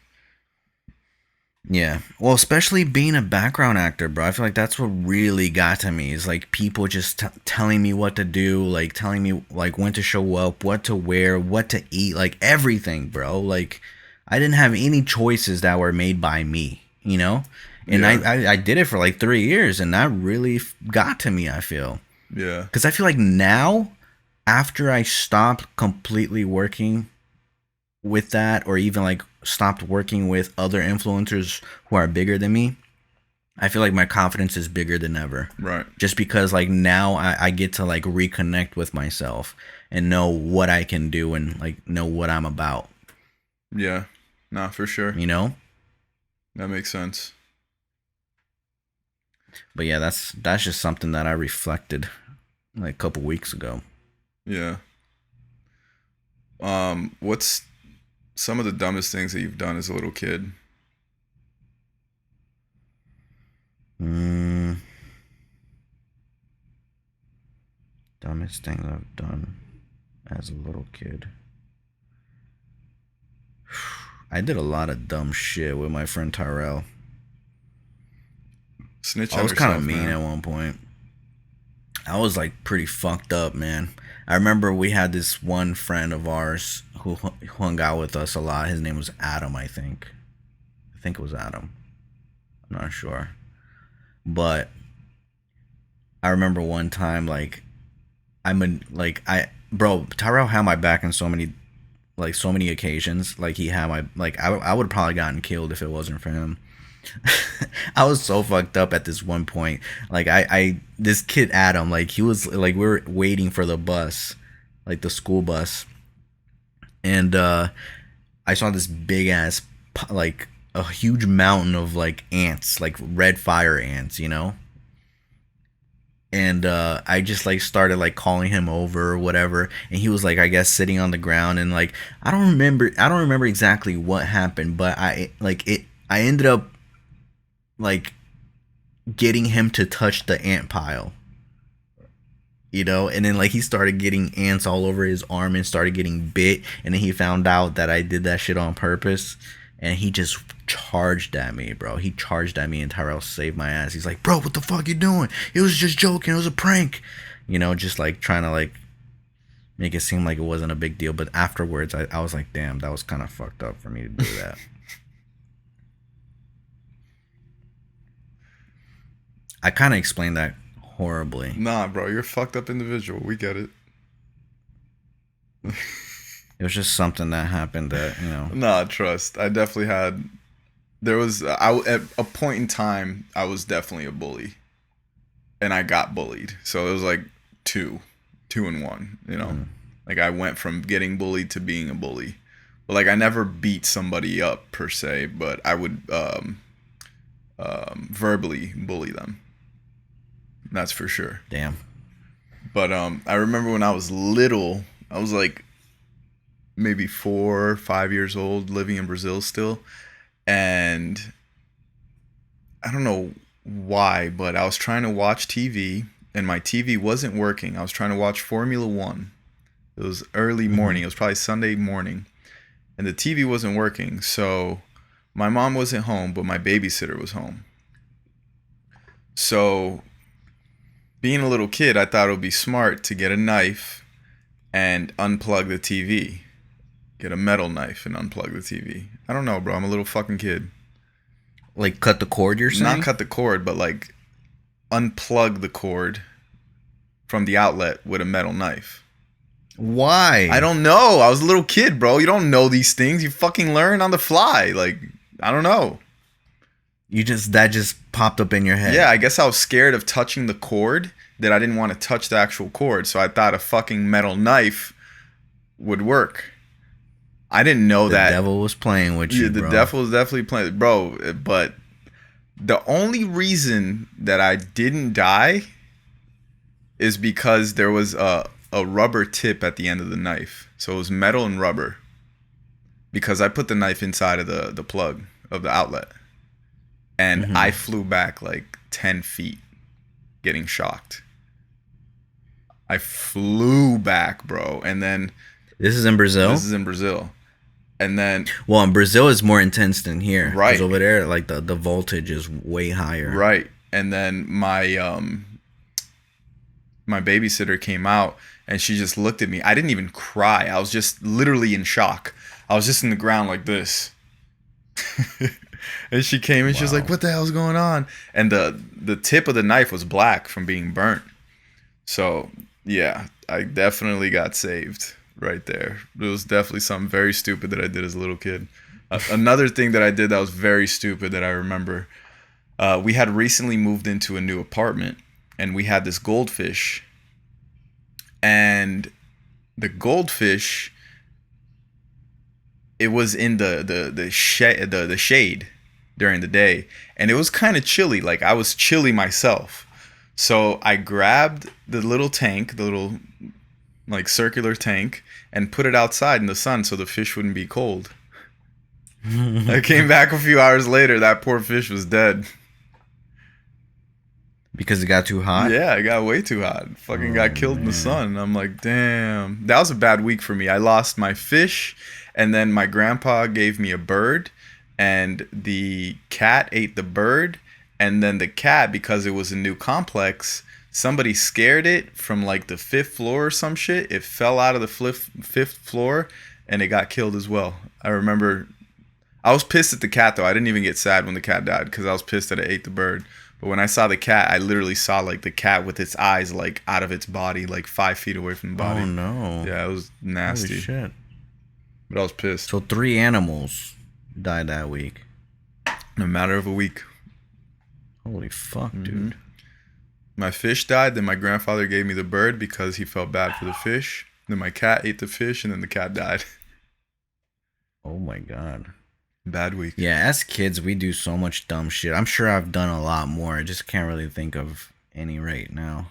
Yeah. Well, especially being a background actor, bro. I feel like that's what really got to me is like people just telling me what to do, like telling me like when to show up, what to wear, what to eat, like everything, bro. Like I didn't have any choices that were made by me, you know? And Yeah. I did it for like 3 years and that really got to me, I feel. Yeah. Because I feel like now, after I stopped completely working with that or even like stopped working with other influencers who are bigger than me, I feel like my confidence is bigger than ever. Right. Just because like now I get to like reconnect with myself and know what I can do and like know what I'm about, Yeah. Nah, for sure. you know? That makes sense. But yeah, that's just something that I reflected like a couple weeks ago. Yeah. What's some of the dumbest things that you've done as a little kid? Mm, dumbest thing I've done as a little kid. I did a lot of dumb shit with my friend Tyrell. Snitch I on was kind of yourself, mean man. at one point. I was like pretty fucked up, man. I remember we had this one friend of ours who hung out with us a lot. His name was Adam, I think. I think it was Adam. I'm not sure. But I remember one time, like, bro, Tyrell had my back in so many occasions. Like, he had my, like, I would have probably gotten killed if it wasn't for him. I was so fucked up at this one point. Like, this kid Adam, like, he was like, we were waiting for the bus, like the school bus, and I saw this big ass, like, a huge mountain of like ants, like red fire ants, you know. And I just like started like calling him over or whatever, and he was like, I guess sitting on the ground, and like I don't remember exactly what happened, but I ended up like getting him to touch the ant pile, you know. And then like he started getting ants all over his arm and started getting bit, and then he found out that I did that shit on purpose, and he just charged at me, bro. He charged at me, and Tyrell saved my ass. He's like, bro, what the fuck you doing? It was just joking, it was a prank, you know, just like trying to like make it seem like it wasn't a big deal. But afterwards I was like, damn, that was kind of fucked up for me to do that. I kind of explained that horribly. Nah, bro, you're a fucked up individual. We get it. It was just something that happened that, you know. Nah, trust. I definitely had. There was at a point in time I was definitely a bully, and I got bullied. So it was like two in one. You know, like I went from getting bullied to being a bully. But like I never beat somebody up per se, but I would verbally bully them. That's for sure. Damn. But I remember when I was little, I was like maybe 4 or 5 years old, living in Brazil still, and I don't know why, but I was trying to watch TV, and my TV wasn't working. I was trying to watch Formula One. It was early morning. It was probably Sunday morning, and the TV wasn't working. So my mom wasn't home, but my babysitter was home. So being a little kid, I thought it would be smart to get a knife and unplug the TV. Get a metal knife and unplug the TV. I don't know, bro. I'm a little fucking kid. Like cut the cord, you're saying? Not cut the cord, but like unplug the cord from the outlet with a metal knife. Why? I don't know. I was a little kid, bro. You don't know these things. You fucking learn on the fly. Like, I don't know. That just popped up in your head. Yeah, I guess I was scared of touching the cord, that I didn't want to touch the actual cord. So I thought a fucking metal knife would work. I didn't know that. The devil was playing with you, the bro. devil was definitely playing, bro. But the only reason that I didn't die is because there was a rubber tip at the end of the knife. So it was metal and rubber. Because I put the knife inside of the plug of the outlet. And I flew back like 10 feet, getting shocked. I flew back, bro. And then... This is in Brazil? This is in Brazil. And then... Well, in Brazil is more intense than here. Right. Because over there, like, the voltage is way higher. Right. And then my babysitter came out, and she just looked at me. I didn't even cry. I was just literally in shock. I was just in the ground like this. And she came, and she was like, what the hell's going on? And the tip of the knife was black from being burnt. So, yeah, I definitely got saved right there. It was definitely something very stupid that I did as a little kid. Another thing that I did that was very stupid that I remember, we had recently moved into a new apartment, and we had this goldfish. And the goldfish, it was in the shade during the day, and it was kind of chilly. Like, I was chilly myself. So I grabbed the little tank, the little like circular tank, and put it outside in the sun so the fish wouldn't be cold. I came back a few hours later, that poor fish was dead. Because it got too hot? Yeah, it got way too hot. Fucking got killed in the sun. I'm like, damn. That was a bad week for me. I lost my fish, And then my grandpa gave me a bird, and the cat ate the bird. And then the cat, because it was a new complex, somebody scared it from like the fifth floor or some shit. It fell out of the fifth floor, and it got killed as well. I remember I was pissed at the cat though. I didn't even get sad when the cat died because I was pissed that it ate the bird. But when I saw the cat, I literally saw like the cat with its eyes like out of its body, like 5 feet away from the body. Oh no. Yeah, it was nasty. Holy shit. But I was pissed. So 3 animals died that week. In a matter of a week. Holy fuck, dude. My fish died, then my grandfather gave me the bird because he felt bad for the fish. Then my cat ate the fish, and then the cat died. Oh my god. Bad week. Yeah, as kids, we do so much dumb shit. I'm sure I've done a lot more. I just can't really think of any right now.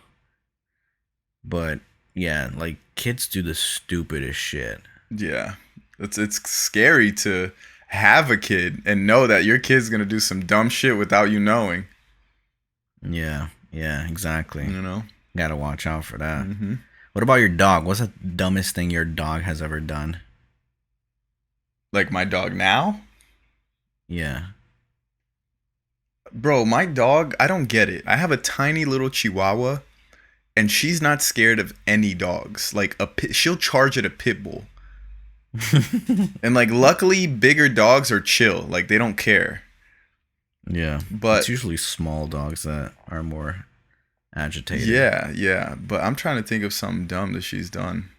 But yeah, like kids do the stupidest shit. Yeah. It's scary to have a kid and know that your kid's going to do some dumb shit without you knowing. Yeah, exactly. You know? Gotta watch out for that. What about your dog? What's the dumbest thing your dog has ever done? Like my dog now? Yeah. Bro, my dog, I don't get it. I have a tiny little Chihuahua, and she's not scared of any dogs. Like she'll charge at a pit bull. And like luckily bigger dogs are chill. Like they don't care. Yeah. But it's usually small dogs that are more agitated. Yeah. But I'm trying to think of something dumb that she's done.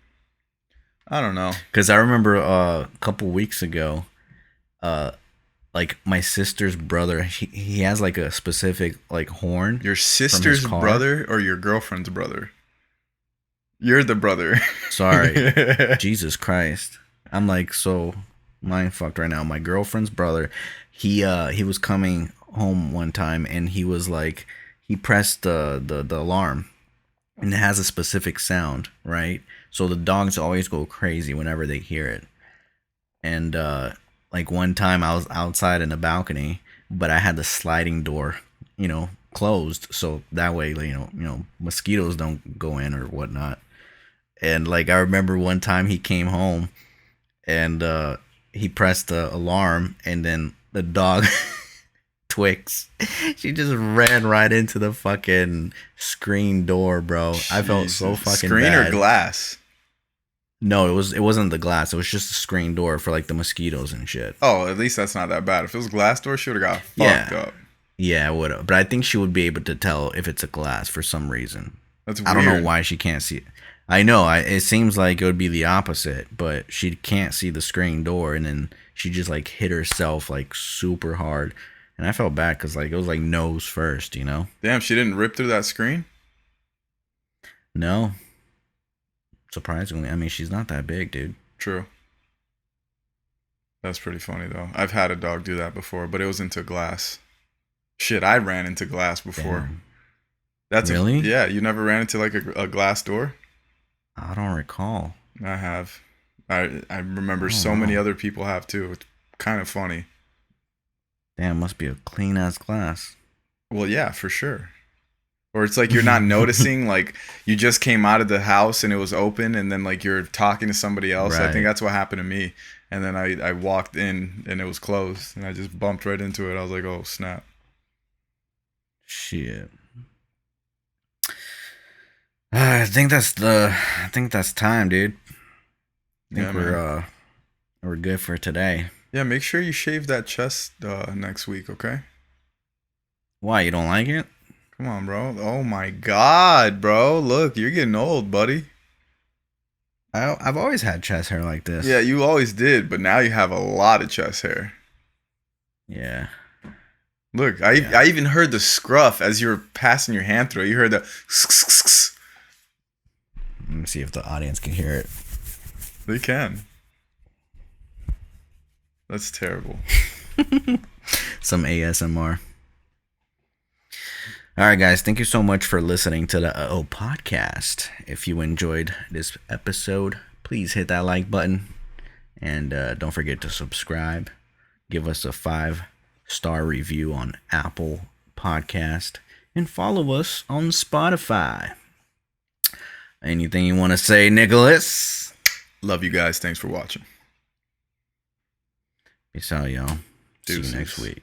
I don't know. Because I remember a couple weeks ago, like my sister's brother, he has like a specific like horn. Your sister's brother or your girlfriend's brother? You're the brother. Sorry. Jesus Christ. I'm like so mind fucked right now. My girlfriend's brother, he was coming home one time and he was like, he pressed the alarm and it has a specific sound, right? So the dogs always go crazy whenever they hear it. And like one time I was outside in the balcony, but I had the sliding door, closed, so that way, mosquitoes don't go in or whatnot. And like I remember one time he came home and he pressed the alarm and then the dog Twix, she just ran right into the fucking screen door, bro. I felt so fucking screen bad. Or glass? No, it wasn't the glass. It was just a screen door for like the mosquitoes and shit. Oh, at least that's not that bad. If it was glass door, she would have got fucked up. Yeah, it would have. But I think she would be able to tell if it's a glass for some reason. That's weird. I don't know why she can't see it. I know. It seems like it would be the opposite, but she can't see the screen door, and then she just like hit herself like super hard. And I felt bad because like it was like nose first, Damn, she didn't rip through that screen? No. Surprisingly. I mean, she's not that big, dude. True. That's pretty funny, though. I've had a dog do that before, but it was into glass. Shit, I ran into glass before. Damn. That's really? Yeah, you never ran into like a glass door? I don't recall. I have. I remember so many other people have, too. It's kind of funny. Damn, must be a clean ass glass. Well, yeah, for sure. Or it's like you're not noticing, like you just came out of the house and it was open, and then like you're talking to somebody else. Right. I think that's what happened to me. And then I walked in and it was closed, and I just bumped right into it. I was like, oh snap. Shit. I think that's time, dude. I think we're good for today. Yeah, make sure you shave that chest next week, okay? Why, you don't like it? Come on, bro. Oh my god, bro. Look, you're getting old, buddy. I've always had chest hair like this. Yeah, you always did, but now you have a lot of chest hair. Yeah. Look, I even heard the scruff as you were passing your hand through it. You heard the Let me see if the audience can hear it. They can. That's terrible. Some ASMR. All right, guys. Thank you so much for listening to the uhohpodcast. If you enjoyed this episode, please hit that like button. And don't forget to subscribe. Give us a 5-star review on Apple Podcast. And follow us on Spotify. Anything you want to say, Nicholas? Love you guys. Thanks for watching. Peace out, y'all. See you Deuces. next week.